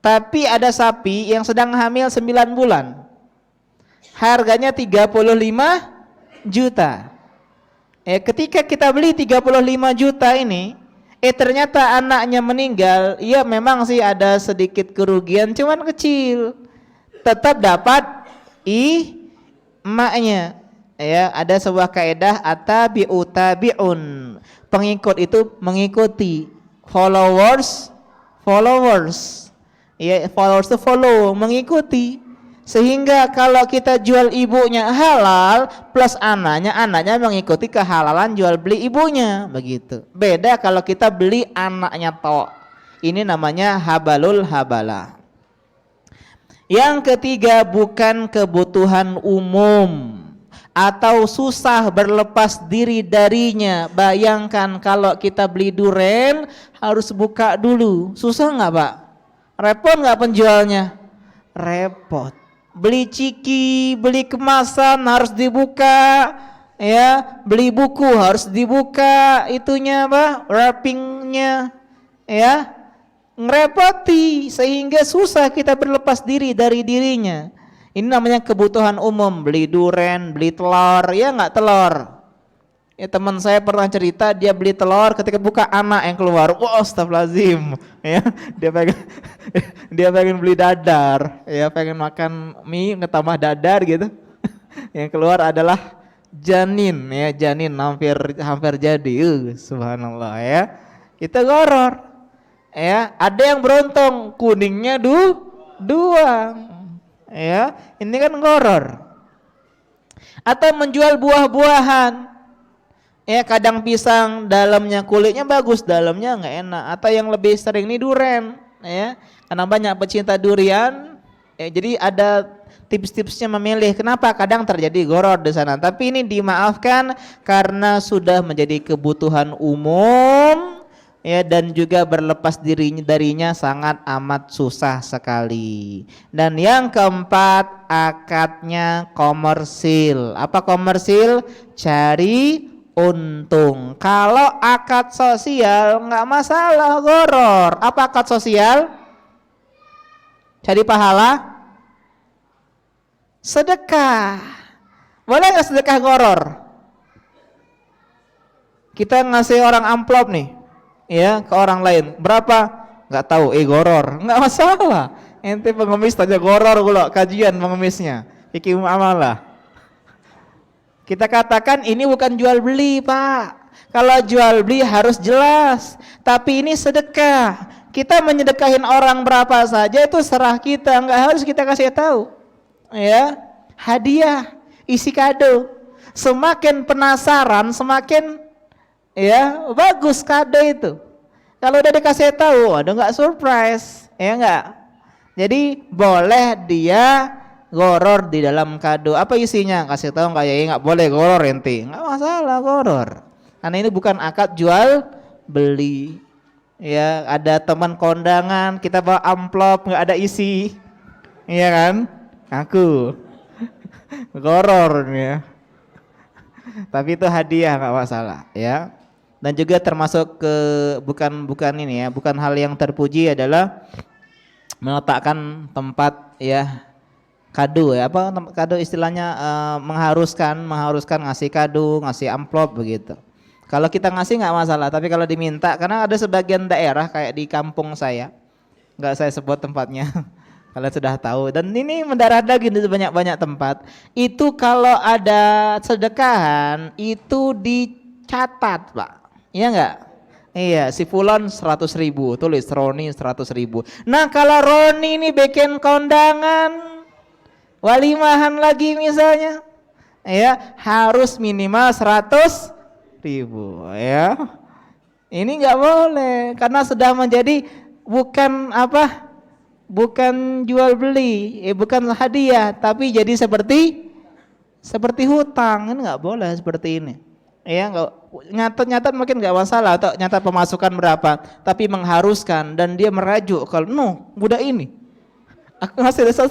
Tapi ada sapi yang sedang hamil 9 bulan. Harganya 35 juta. Ketika kita beli 35 juta ini, ternyata anaknya meninggal. Ya memang sih ada sedikit kerugian, cuman kecil. Tetap dapat emaknya. Ya, ada sebuah kaidah atabi'u tabi'un. Pengikut itu mengikuti. Followers. Ya, followers itu follow, mengikuti. Sehingga kalau kita jual ibunya halal plus anaknya mengikuti kehalalan jual beli ibunya, begitu. Beda kalau kita beli anaknya tok. Ini namanya habalul habalah. Yang ketiga, bukan kebutuhan umum atau susah berlepas diri darinya. Bayangkan kalau kita beli duren harus buka dulu, susah nggak Pak? Repot nggak penjualnya? Repot. Beli ciki, beli kemasan harus dibuka, ya. Beli buku harus dibuka, itunya Pak, wrappingnya, ya. Ngerepoti sehingga susah kita berlepas diri dari dirinya. Ini namanya kebutuhan umum. Beli duren, beli telur, ya nggak telur. Ya teman saya pernah cerita dia beli telur, ketika buka anak yang keluar. Wah, astagfirullahaladzim. Ya, dia pengen beli dadar, ya pengen makan mie ngetambah dadar gitu. Yang keluar adalah janin ya, janin hampir hampir jadi. Subhanallah ya. Itu goror. Ya, ada yang beruntung kuningnya dua. Ya, ini kan goror. Atau menjual buah-buahan. Ya, kadang pisang dalamnya kulitnya bagus, dalamnya nggak enak. Atau yang lebih sering ini duren, ya. Karena banyak pecinta durian, ya, jadi ada tips-tipsnya memilih. Kenapa? Kadang terjadi goror di sana. Tapi ini dimaafkan karena sudah menjadi kebutuhan umum, ya, dan juga berlepas darinya sangat amat susah sekali. Dan yang keempat, akadnya komersil. Apa komersil? Cari untung. Kalau akad sosial nggak masalah goror. Apa akad sosial? Cari pahala? Sedekah. Boleh nggak sedekah goror? Kita ngasih orang amplop nih, ya, ke orang lain. Berapa? Nggak tahu. Goror. Nggak masalah. Ente pengemis tanya goror pula kajian pengemisnya. Fikih muamalah. Kita katakan ini bukan jual beli, Pak. Kalau jual beli harus jelas. Tapi ini sedekah. Kita menyedekahin orang berapa saja itu serah kita, nggak harus kita kasih tahu. Ya, hadiah, isi kado. Semakin penasaran, semakin ya bagus kado itu. Kalau udah dikasih tahu, ada nggak surprise, ya nggak. Jadi boleh dia goror di dalam kado. Apa isinya? Kasih tahu nggak? Ya nggak boleh goror ente. Nggak masalah goror. Karena ini bukan akad jual beli. Ya, ada teman kondangan, kita bawa amplop nggak ada isi, iya kan? Aku goror ya. Tapi itu hadiah nggak masalah, ya. Dan juga termasuk ke bukan ini ya, bukan hal yang terpuji adalah meletakkan tempat ya kado ya, apa kado istilahnya, mengharuskan ngasih kado, ngasih amplop begitu. Kalau kita ngasih nggak masalah, tapi kalau diminta, karena ada sebagian daerah kayak di kampung saya, nggak saya sebut tempatnya, kalian sudah tahu. Dan ini mendarah daging di banyak tempat. Itu kalau ada sedekahan itu dicatat, Pak. Iya nggak? Iya, si Fulan 100.000, tulis Roni 100.000. Nah kalau Roni ini bikin kondangan, walimahan lagi misalnya, ya harus minimal 100.000, ya. Ini nggak boleh karena sudah menjadi bukan apa, bukan jual beli, bukan hadiah, tapi jadi seperti hutang. Ini nggak boleh seperti ini, ya. Nggak nyatat mungkin nggak masalah, atau nyatat pemasukan berapa, tapi mengharuskan dan dia merajuk kalau budak ini aku ngasih 100.000,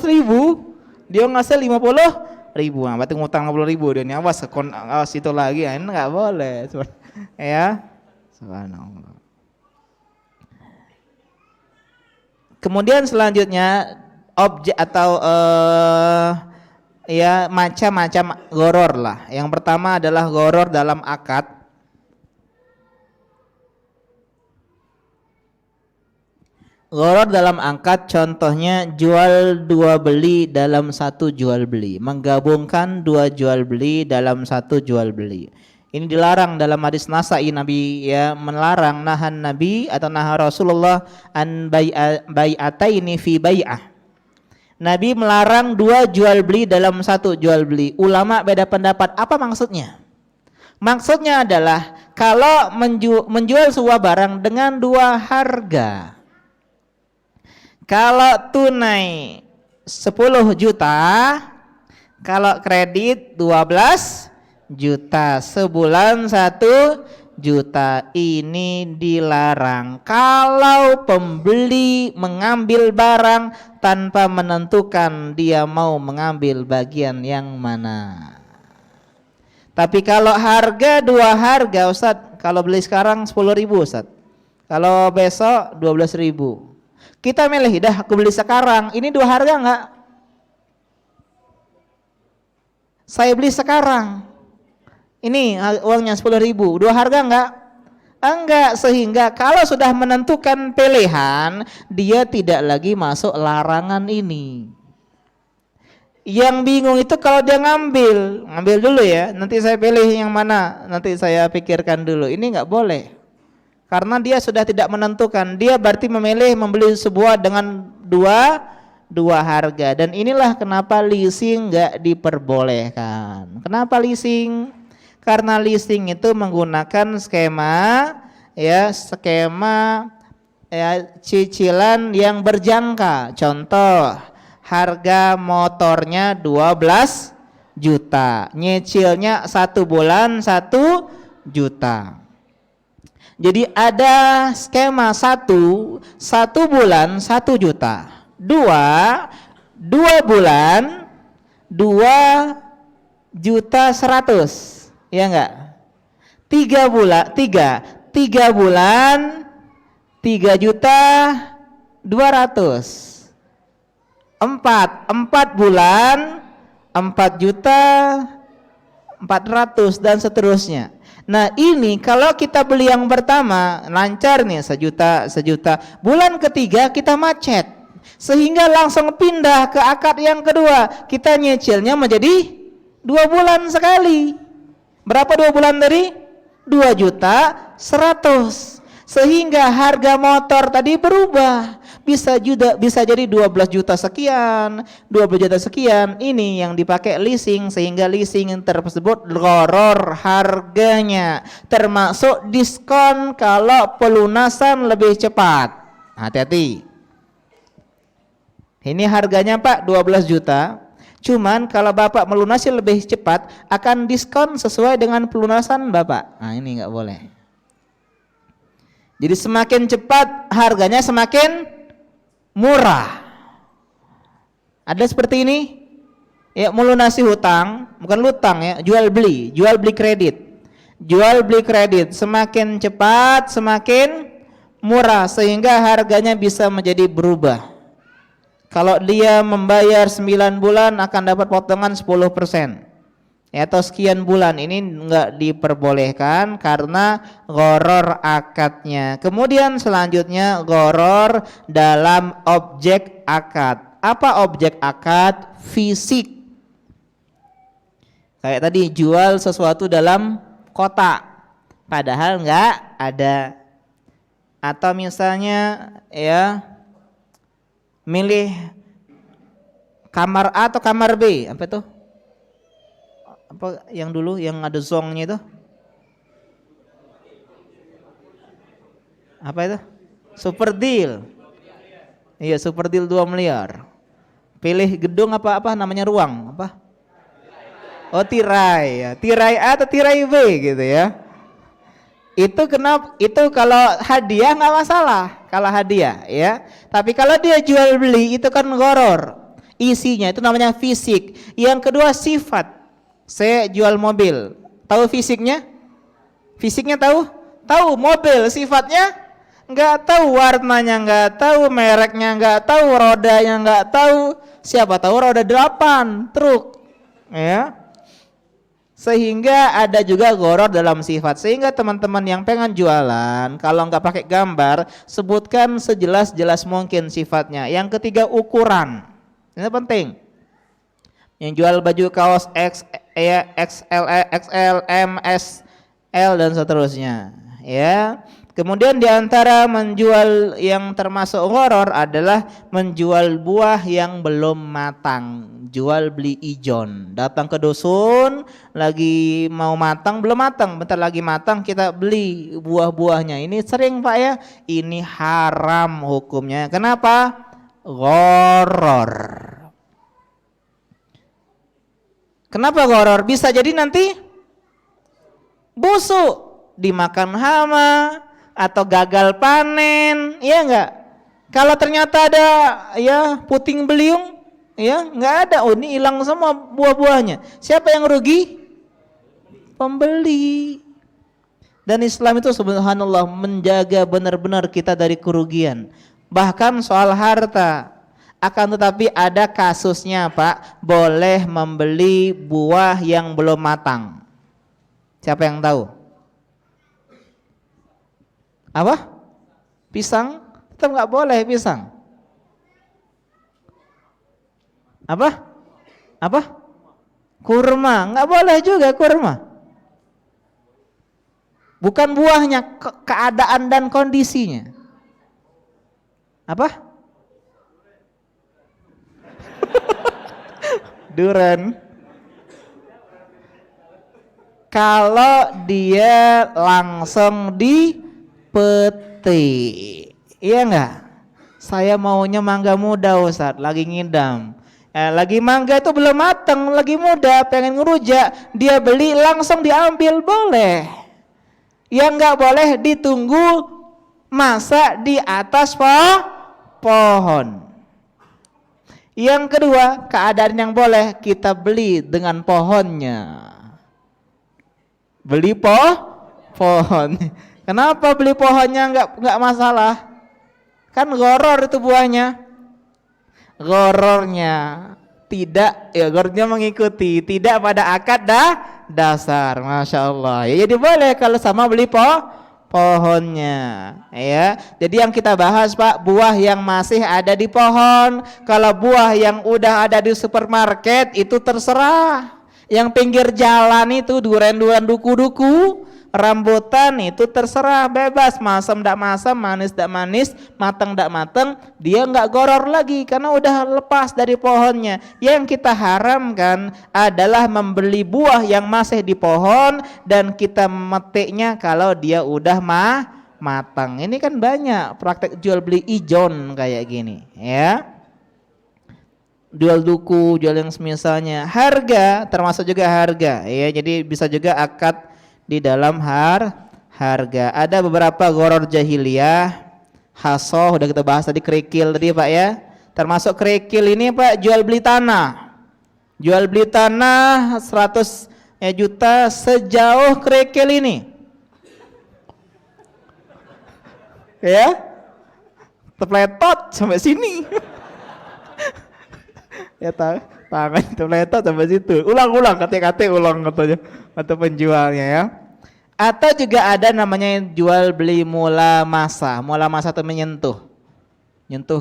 dia ngasih 50.000, nah, berarti ngutang 50.000 dia, awas itu lagi, ini nggak boleh, ya. Subhanallah. Kemudian selanjutnya objek atau ya macam-macam goror lah. Yang pertama adalah goror dalam akad. Goror dalam akad contohnya jual dua beli dalam satu jual beli, menggabungkan dua jual beli dalam satu jual beli. Ini dilarang dalam hadis Nasa'i, Nabi ya melarang, nahan Nabi atau nahan Rasulullah an bai'ataini fi bai'ah. Nabi melarang dua jual beli dalam satu jual beli. Ulama beda pendapat. Apa maksudnya? Maksudnya adalah kalau menjual sebuah barang dengan dua harga. Kalau tunai 10 juta, kalau kredit 12 juta, sebulan 1 juta. Ini dilarang kalau pembeli mengambil barang tanpa menentukan dia mau mengambil bagian yang mana. Tapi kalau harga dua harga, Ustadz, kalau beli sekarang 10.000 Ustadz, kalau besok 12.000, kita milih, dah aku beli sekarang, ini dua harga enggak? Saya beli sekarang, ini uangnya 10.000, dua harga enggak? Enggak, sehingga kalau sudah menentukan pilihan, dia tidak lagi masuk larangan ini. Yang bingung itu kalau dia ngambil dulu ya. Nanti saya pilih yang mana. Nanti saya pikirkan dulu. Ini nggak boleh. Karena dia sudah tidak menentukan. Dia berarti memilih membeli sebuah dengan dua harga. Dan inilah kenapa leasing nggak diperbolehkan. Kenapa leasing? Karena leasing itu menggunakan skema cicilan yang berjangka. Contoh, harga motornya 12 juta, nyicilnya 1 bulan 1 juta. Jadi ada skema 1 bulan 1 juta, 2 bulan 2.100.000, ya enggak? 3 bulan 3.200.000. 4 bulan 4.400.000 dan seterusnya. Nah ini kalau kita beli yang pertama lancar nih, sejuta. Bulan ketiga kita macet, sehingga langsung pindah ke akad yang kedua. Kita nyicilnya menjadi 2 bulan sekali. Berapa 2 bulan tadi? 2.100.000. Sehingga harga motor tadi berubah. Bisa jadi 12 juta sekian, 12 juta sekian. Ini yang dipakai leasing, sehingga leasing tersebut gharar harganya, termasuk diskon kalau pelunasan lebih cepat. Hati-hati. Ini harganya Pak 12 juta. Cuman kalau Bapak melunasi lebih cepat akan diskon sesuai dengan pelunasan Bapak. Nah, ini nggak boleh. Jadi semakin cepat harganya semakin murah. Ada seperti ini ya, melunasi hutang, bukan lutang ya, jual beli kredit. Jual beli kredit semakin cepat semakin murah, sehingga harganya bisa menjadi berubah. Kalau dia membayar 9 bulan akan dapat potongan 10%. Ya, atau sekian bulan, ini enggak diperbolehkan karena gharar akadnya. Kemudian selanjutnya gharar dalam objek akad. Apa objek akad? Fisik. Kayak tadi jual sesuatu dalam kotak padahal enggak ada. Atau misalnya ya milih kamar A atau kamar B, apa itu? Apa yang dulu yang ada zongnya itu? Apa itu? Super deal. Iya, super deal 2 miliar. Pilih gedung apa namanya, ruang apa? Oh, tirai ya. Tirai A atau tirai B gitu ya. Itu kenapa? Itu kalau hadiah nggak masalah, kalau hadiah ya. Tapi kalau dia jual beli itu kan gharar. Isinya itu namanya fisik. Yang kedua sifat. Saya jual mobil, tahu fisiknya? Fisiknya tahu? Tahu. Mobil sifatnya? Nggak tahu. Warnanya nggak tahu, mereknya nggak tahu, rodanya nggak tahu. Siapa tahu roda 8 truk, ya. Sehingga ada juga gharar dalam sifat. Sehingga teman-teman yang pengen jualan, kalau nggak pakai gambar, sebutkan sejelas-jelas mungkin sifatnya. Yang ketiga ukuran, ini penting. Yang jual baju kaos XL, M, S, L dan seterusnya, ya. Kemudian diantara menjual yang termasuk gharar adalah menjual buah yang belum matang. Jual beli ijon. Datang ke dusun, lagi mau matang, belum matang, bentar lagi matang kita beli buah-buahnya. Ini sering Pak ya. Ini haram hukumnya. Kenapa? Gharar. Kenapa gharar? Bisa jadi nanti busuk, dimakan hama, atau gagal panen, ya enggak? Kalau ternyata ada ya puting beliung, ya enggak ada. Oh, ini hilang semua buah-buahnya. Siapa yang rugi? Pembeli. Dan Islam itu subhanallah menjaga benar-benar kita dari kerugian. Bahkan soal harta. Akan tetapi ada kasusnya Pak, boleh membeli buah yang belum matang. Siapa yang tahu? Apa? Pisang? Tetap nggak boleh pisang. Apa? Apa? Kurma, nggak boleh juga kurma. Bukan buahnya, keadaan dan kondisinya. Apa? Duren. Kalau dia langsung dipetik, iya nggak? Saya maunya mangga muda Ustaz, lagi ngidam. Lagi mangga itu belum matang, lagi muda, pengen ngerujak, dia beli langsung diambil, boleh. Yang nggak boleh ditunggu masa di atas pohon. Yang kedua, keadaan yang boleh kita beli dengan pohonnya. Beli pohon. Kenapa beli pohonnya nggak masalah? Kan goror itu buahnya. Gorornya tidak, ya gorornya mengikuti, tidak pada akad dasar. Masya Allah. Ya, jadi boleh kalau sama beli pohonnya, ya. Jadi yang kita bahas Pak, buah yang masih ada di pohon. Kalau buah yang udah ada di supermarket itu terserah. Yang pinggir jalan itu duren-duren, duku-duku, rambutan itu terserah, bebas, masam ndak masam, manis ndak manis, matang ndak matang, dia nggak goror lagi karena udah lepas dari pohonnya. Yang kita haramkan adalah membeli buah yang masih di pohon dan kita memetiknya kalau dia udah matang. Ini kan banyak praktek jual beli ijon kayak gini, ya. Jual duku, jual yang semisalnya. Harga termasuk juga harga, ya. Jadi bisa juga akad di dalam harga. Ada beberapa goror jahiliyah, hasoh udah kita bahas tadi, kerikil tadi Pak ya. Termasuk kerikil ini Pak, jual beli tanah. Jual beli tanah 100 juta sejauh kerikil ini. Ya. Terpletot sampai sini. Ya tangan terpletot sampai situ. Ulang kate-kate ulang katanya atau penjualnya ya. Atau juga ada namanya jual beli mula masa. Mula masa itu menyentuh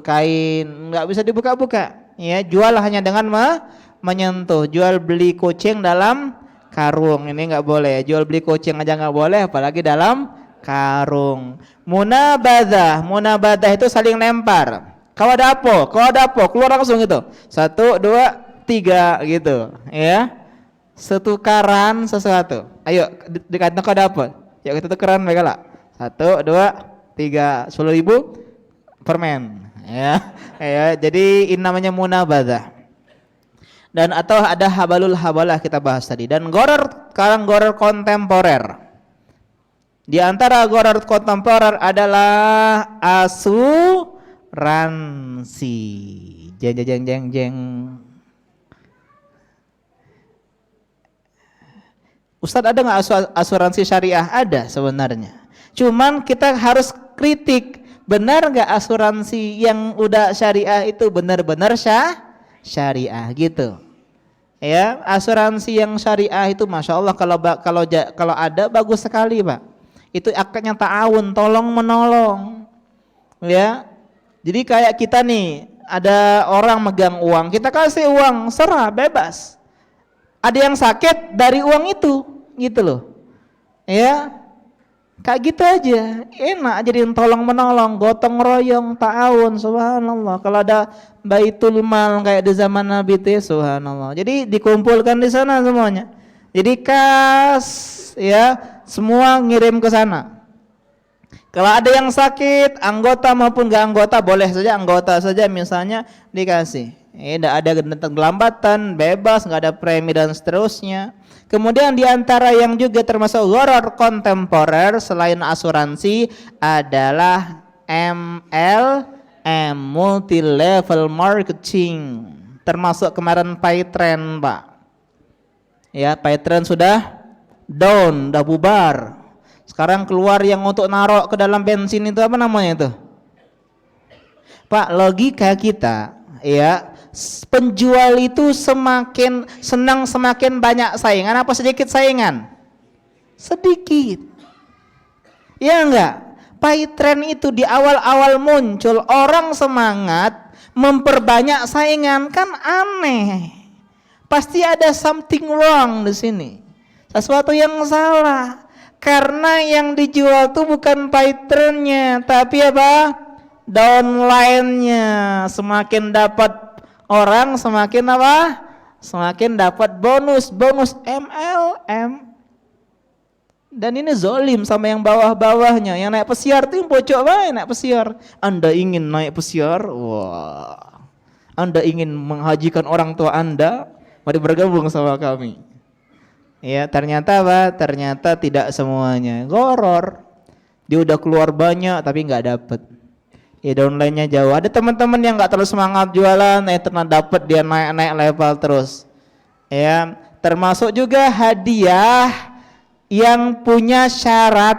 kain, nggak bisa dibuka-buka. Ya, jual hanya dengan menyentuh. Jual beli kucing dalam karung, ini nggak boleh. Jual beli kucing aja nggak boleh, apalagi dalam karung. Munabadah itu saling lempar. Kalau ada apa, keluar langsung gitu. 1, 2, 3 gitu, ya. Setukaran sesuatu. Ayo dikatakan kau ada apa? Yuk kita tukeran mereka lah. 1, 2, 3, 10.000 permen, ya. Ya, jadi ini namanya munabadah. Dan atau ada habalul habalah kita bahas tadi. Dan goror, sekarang goror kontemporer. Di antara goror kontemporer adalah asuransi. Jeng. Ustadz, ada nggak asuransi syariah? Ada sebenarnya. Cuman kita harus kritik, benar nggak asuransi yang udah syariah itu benar-benar syariah gitu. Ya, asuransi yang syariah itu masya Allah kalau ada bagus sekali Pak. Itu akadnya ta'awun, tolong menolong. Ya. Jadi kayak kita nih, ada orang megang uang, kita kasih uang, serah, bebas. Ada yang sakit dari uang itu, gitu loh. Ya. Kayak gitu aja, enak jadi tolong menolong, gotong royong, ta'awun, subhanallah. Kalau ada baitul mal kayak di zaman Nabi itu, subhanallah. Jadi dikumpulkan di sana semuanya. Jadi kas, ya, semua ngirim ke sana. Kalau ada yang sakit, anggota maupun gak anggota, boleh saja anggota saja misalnya dikasih. Tidak ada kelambatan, bebas, nggak ada premi dan seterusnya. Kemudian diantara yang juga termasuk gharar kontemporer selain asuransi adalah MLM, multi level marketing. Termasuk kemarin Paytrend Pak. Ya, Paytrend sudah down, udah bubar. Sekarang keluar yang untuk narok ke dalam bensin itu apa namanya itu? Pak, logika kita, ya, penjual itu semakin senang semakin banyak saingan apa sedikit saingan? Sedikit. Ya enggak? Paytrend itu di awal-awal muncul orang semangat memperbanyak saingan, kan aneh. pasti ada something wrong di sini. Sesuatu yang salah. Karena yang dijual tuh bukan patternnya, tapi apa? Downline-nya. Semakin dapat orang, semakin apa? Semakin dapat bonus MLM. Dan ini zolim sama yang bawah-bawahnya. Yang naik pesiar tuh yang pojok apa? Naik pesiar. Anda ingin naik pesiar? Wah. Anda ingin menghajikan orang tua Anda? Mari bergabung sama kami. Ya, ternyata apa? Ternyata tidak semuanya. Goror. Dia udah keluar banyak tapi nggak dapet. Ya, downline-nya jauh. Ada teman-teman yang nggak terlalu semangat jualan, ternyata dapet, dia naik level terus. Ya, termasuk juga hadiah yang punya syarat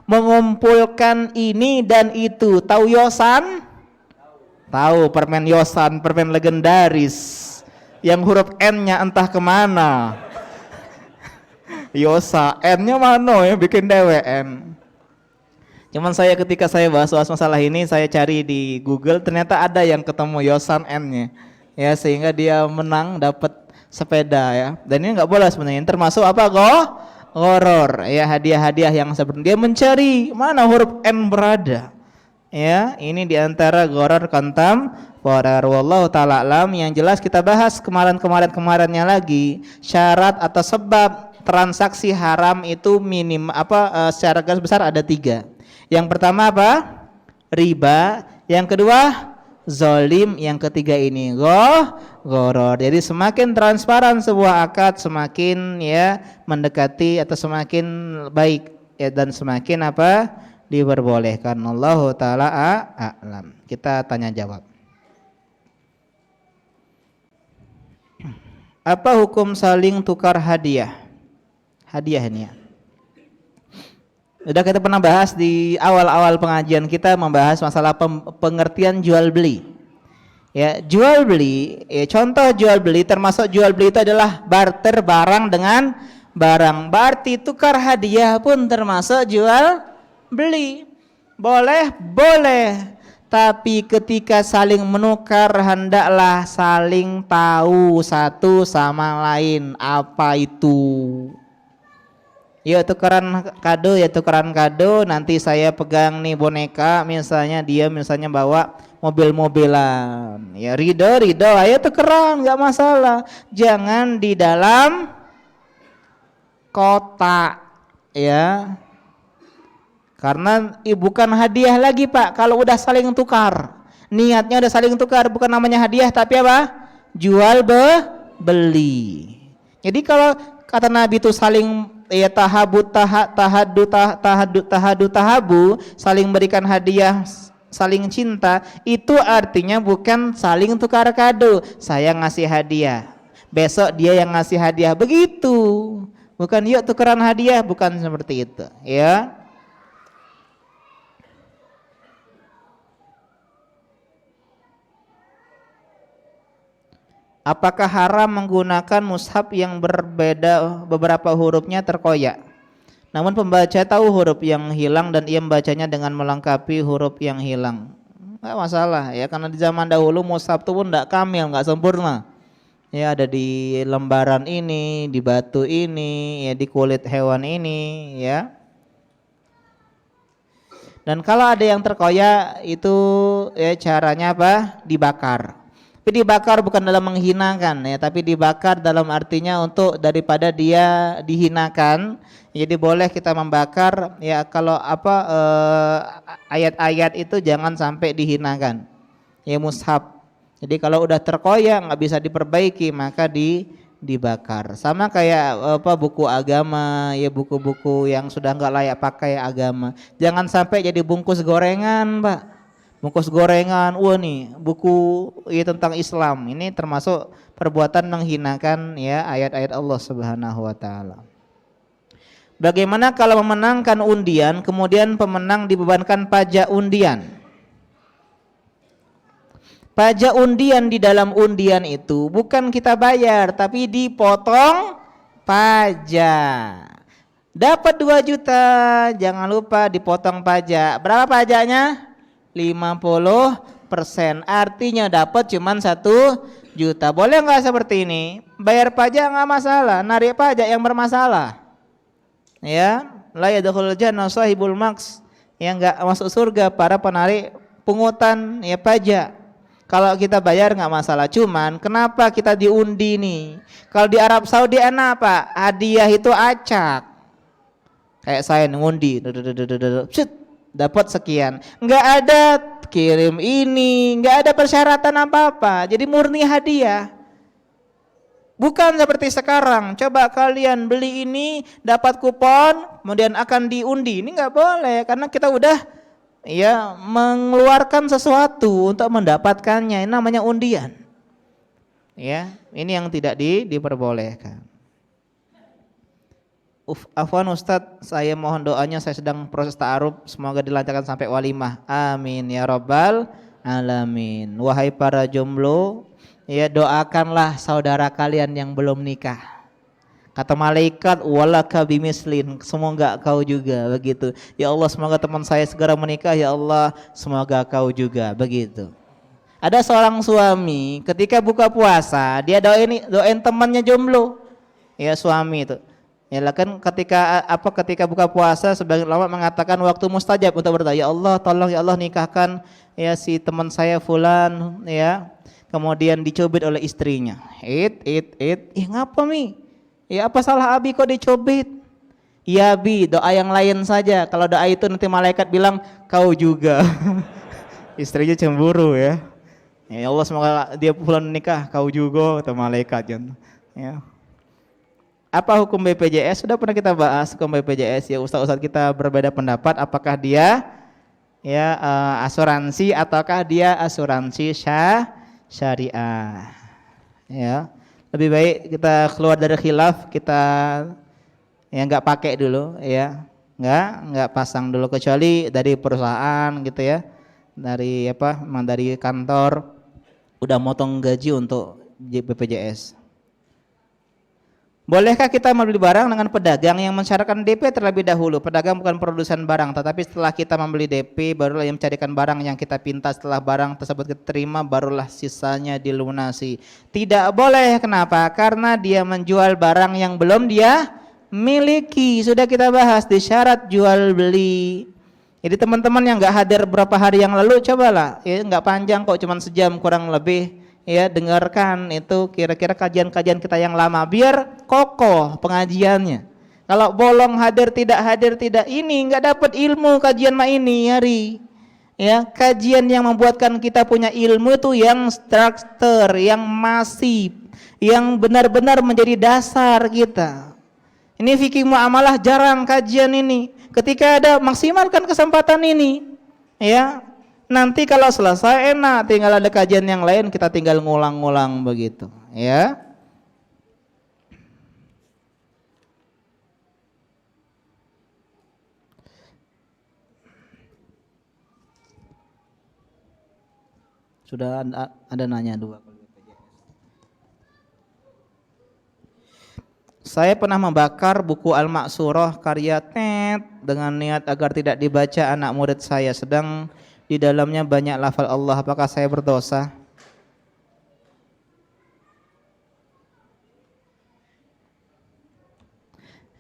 mengumpulkan ini dan itu. Tahu Yosan? Tahu permen Yosan, permen legendaris. Yang huruf N-nya entah kemana. Yosa, N-nya mana ya bikin DWN. Cuman saya ketika saya bahas masalah ini, saya cari di Google, ternyata ada yang ketemu Yosan N-nya. Ya, sehingga dia menang dapat sepeda ya. Dan ini nggak boleh sebenarnya. Termasuk apa horor ya, hadiah-hadiah yang seperti dia mencari mana huruf N berada. Ya, ini diantara goror kontam warar. Wallahu ta'ala alam. Yang jelas kita bahas kemarinnya lagi, syarat atau sebab transaksi haram itu secara garis besar ada 3. Yang pertama apa? Riba. Yang kedua zolim. Yang ketiga ini goror. Jadi semakin transparan sebuah akad, semakin ya mendekati atau semakin baik ya, dan semakin apa? Diperbolehkan. Allahu ta'ala a'lam. Kita tanya jawab. Apa hukum saling tukar hadiah? Hadiah ini ya. Udah kita pernah bahas di awal-awal pengajian kita, membahas masalah pengertian jual beli. Ya, jual beli, ya, contoh jual beli, termasuk jual beli itu adalah barter barang dengan barang. Berarti tukar hadiah pun termasuk jual beli. Boleh. Tapi ketika saling menukar, hendaklah saling tahu satu sama lain apa itu. Ya tukeran kado, nanti saya pegang nih boneka, misalnya dia bawa mobil-mobilan. Ya ridho, ayo tukeran, nggak masalah. Jangan di dalam kotak ya. Karena bukan hadiah lagi Pak, kalau udah saling tukar. Niatnya udah saling tukar, bukan namanya hadiah tapi apa? Jual beli. Jadi kalau kata Nabi itu saling ya tahabu, saling berikan hadiah, saling cinta, itu artinya bukan saling tukar kado. Saya ngasih hadiah, besok dia yang ngasih hadiah, begitu. Bukan yuk tukeran hadiah, bukan seperti itu ya. Apakah haram menggunakan mushaf yang berbeda beberapa hurufnya terkoyak? Namun pembaca tahu huruf yang hilang dan ia membacanya dengan melengkapi huruf yang hilang. Enggak masalah ya, karena di zaman dahulu mushaf itu pun enggak kamil, enggak sempurna. Ya ada di lembaran ini, di batu ini, ya di kulit hewan ini ya. Dan kalau ada yang terkoyak itu ya caranya apa? Dibakar. Tapi dibakar bukan dalam menghinakan ya, tapi dibakar dalam artinya untuk daripada dia dihinakan. Jadi boleh kita membakar ya, kalau ayat-ayat itu jangan sampai dihinakan. Ya mushaf. Jadi kalau udah terkoyak nggak bisa diperbaiki maka dibakar. Sama kayak buku agama ya, buku-buku yang sudah nggak layak pakai agama. Jangan sampai jadi bungkus gorengan, Pak. Bungkus gorengan, wah nih buku ya tentang Islam, ini termasuk perbuatan menghinakan ya ayat-ayat Allah Subhanahu wa taala. Bagaimana kalau memenangkan undian kemudian pemenang dibebankan pajak undian? Pajak undian di dalam undian itu bukan kita bayar tapi dipotong pajak. Dapat 2 juta, jangan lupa dipotong pajak. Berapa pajaknya? 50%, artinya dapat cuman 1 juta. Boleh nggak seperti ini? Bayar pajak nggak masalah, narik pajak yang bermasalah. Ya, la yadkhulul jannah sahibul maks, yang nggak masuk surga para penarik pungutan ya pajak. Kalau kita bayar nggak masalah. Cuman kenapa kita diundi nih? Kalau di Arab Saudi enak Pak, hadiah itu acak. Kayak saya ngundi, dapat sekian. Nggak ada kirim ini, nggak ada persyaratan apa-apa. Jadi murni hadiah. Bukan seperti sekarang. Coba kalian beli ini dapat kupon, kemudian akan diundi. Ini nggak boleh karena kita udah ya mengeluarkan sesuatu untuk mendapatkannya. Ini namanya undian. Ya, ini yang tidak diperbolehkan. Afwan Ustadz, saya mohon doanya, saya sedang proses ta'aruf, semoga dilancarkan sampai walimah. Amin ya rabbal alamin. Wahai para jomblo, ya doakanlah saudara kalian yang belum nikah. Kata malaikat, walaka bimislin, semoga kau juga begitu. Ya Allah, semoga teman saya segera menikah, ya Allah, semoga kau juga begitu. Ada seorang suami ketika buka puasa, dia doain temannya jomblo. Ya suami itu. Ya kan ketika buka puasa sebagian ulama mengatakan waktu mustajab untuk berdoa, ya Allah tolong ya Allah nikahkan ya si teman saya fulan ya. Kemudian dicubit oleh istrinya. Ngapa mi? Ya apa salah abi kok dicubit? Ya bi, doa yang lain saja. Kalau doa itu nanti malaikat bilang kau juga. Istrinya cemburu ya. Ya Allah semoga dia fulan nikah kau juga kata malaikat ya. Apa hukum BPJS? Sudah pernah kita bahas hukum BPJS ya, ustaz-ustaz kita berbeda pendapat apakah dia ya asuransi ataukah dia asuransi syariah. Ya. Lebih baik kita keluar dari khilaf, kita ya enggak pakai dulu ya. Enggak pasang dulu kecuali dari perusahaan gitu ya. Dari dari kantor udah motong gaji untuk BPJS. Bolehkah kita membeli barang dengan pedagang yang mensyaratkan DP terlebih dahulu? Pedagang bukan produsen barang, tetapi setelah kita membeli DP, barulah yang mencarikan barang yang kita pinta. Setelah barang tersebut diterima, barulah sisanya dilunasi. Tidak boleh, kenapa? Karena dia menjual barang yang belum dia miliki. Sudah kita bahas di syarat jual beli. Jadi teman-teman yang nggak hadir berapa hari yang lalu, cobalah, ya nggak panjang kok, cuma sejam kurang lebih. Ya dengarkan itu kira-kira kajian-kajian kita yang lama biar kokoh pengajiannya. Kalau bolong hadir tidak ini nggak dapat ilmu kajian ini hari. Ya kajian yang membuatkan kita punya ilmu itu yang struktur, yang masif, yang benar-benar menjadi dasar kita. Ini fikih muamalah jarang kajian ini. Ketika ada maksimalkan kesempatan ini. Ya. Nanti kalau selesai enak, tinggal ada kajian yang lain kita tinggal ngulang-ngulang begitu, ya. Sudah ada nanya dua. Saya pernah membakar buku Al-Ma'surah karya Tet dengan niat agar tidak dibaca anak murid saya, sedang di dalamnya banyak lafal Allah. Apakah saya berdosa?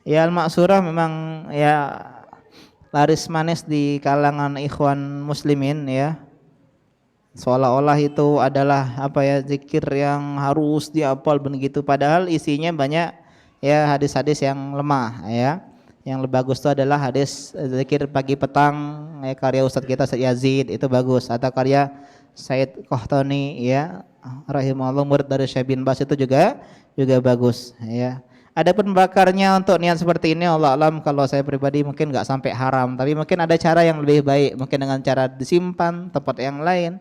Ya Al-Ma'surah memang ya laris manis di kalangan ikhwan muslimin ya. Seolah-olah itu adalah zikir yang harus dihafal begitu, padahal isinya banyak ya hadis-hadis yang lemah ya. Yang lebih bagus itu adalah hadis zikir pagi petang karya Ustadz kita Said Yazid, itu bagus. Atau karya Said Qahtani ya rahimahullah, murid dari Syekh bin Bas, itu juga bagus ya. Adapun bakarnya untuk niat seperti ini Allah alam, kalau saya pribadi mungkin nggak sampai haram, tapi mungkin ada cara yang lebih baik, mungkin dengan cara disimpan tempat yang lain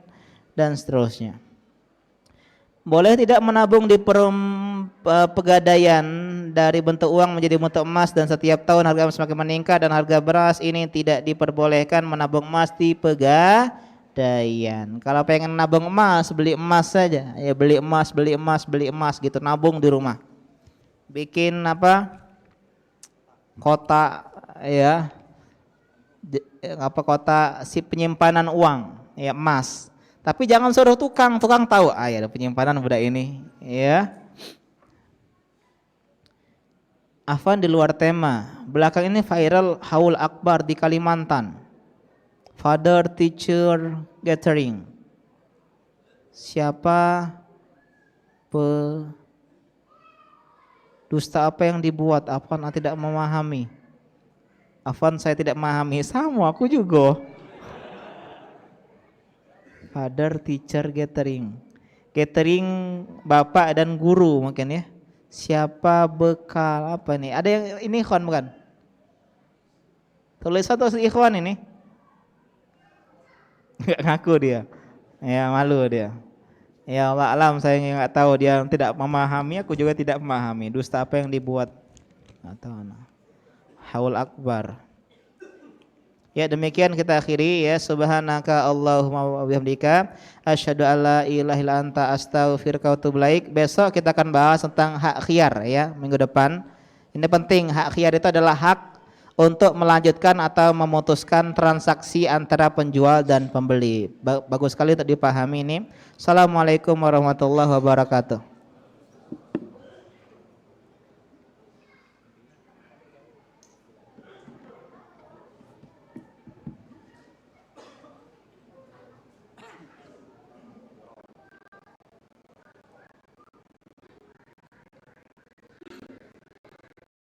dan seterusnya. Boleh tidak menabung di pegadaian dari bentuk uang menjadi bentuk emas dan setiap tahun harga semakin meningkat dan harga beras ini tidak diperbolehkan menabung emas di pegadaian. Kalau pengen nabung emas, beli emas saja. Ya beli emas gitu, nabung di rumah. Bikin kotak ya. Kotak si penyimpanan uang ya emas. Tapi jangan suruh tukang tahu. Ah ya ada penyimpanan budak ini, ya. Afwan di luar tema. Belakang ini viral haul akbar di Kalimantan. Father teacher gathering. Siapa dusta apa yang dibuat? Afwan tidak memahami. Afwan saya tidak memahami. Sama aku juga. Father teacher gathering. Gathering bapak dan guru mungkin ya. Siapa bekal apa nih? Ada yang ini ikhwan bukan? Tulis satu ikhwan ini. Enggak ngaku dia. Ya malu dia. Ya Allah alam saya enggak tahu, dia tidak memahami, aku juga tidak memahami. Dusta apa yang dibuat? Enggak tahu. Haul akbar. Ya demikian kita akhiri ya. Subhanaka Allahumma wa bihamdika asyhadu alla ilaha illa anta astaghfiruka wa atubu ilaik. Besok kita akan bahas tentang hak khiyar ya, minggu depan. Ini penting, hak khiyar itu adalah hak untuk melanjutkan atau memutuskan transaksi antara penjual dan pembeli. Bagus sekali untuk dipahami ini. Assalamualaikum warahmatullahi wabarakatuh.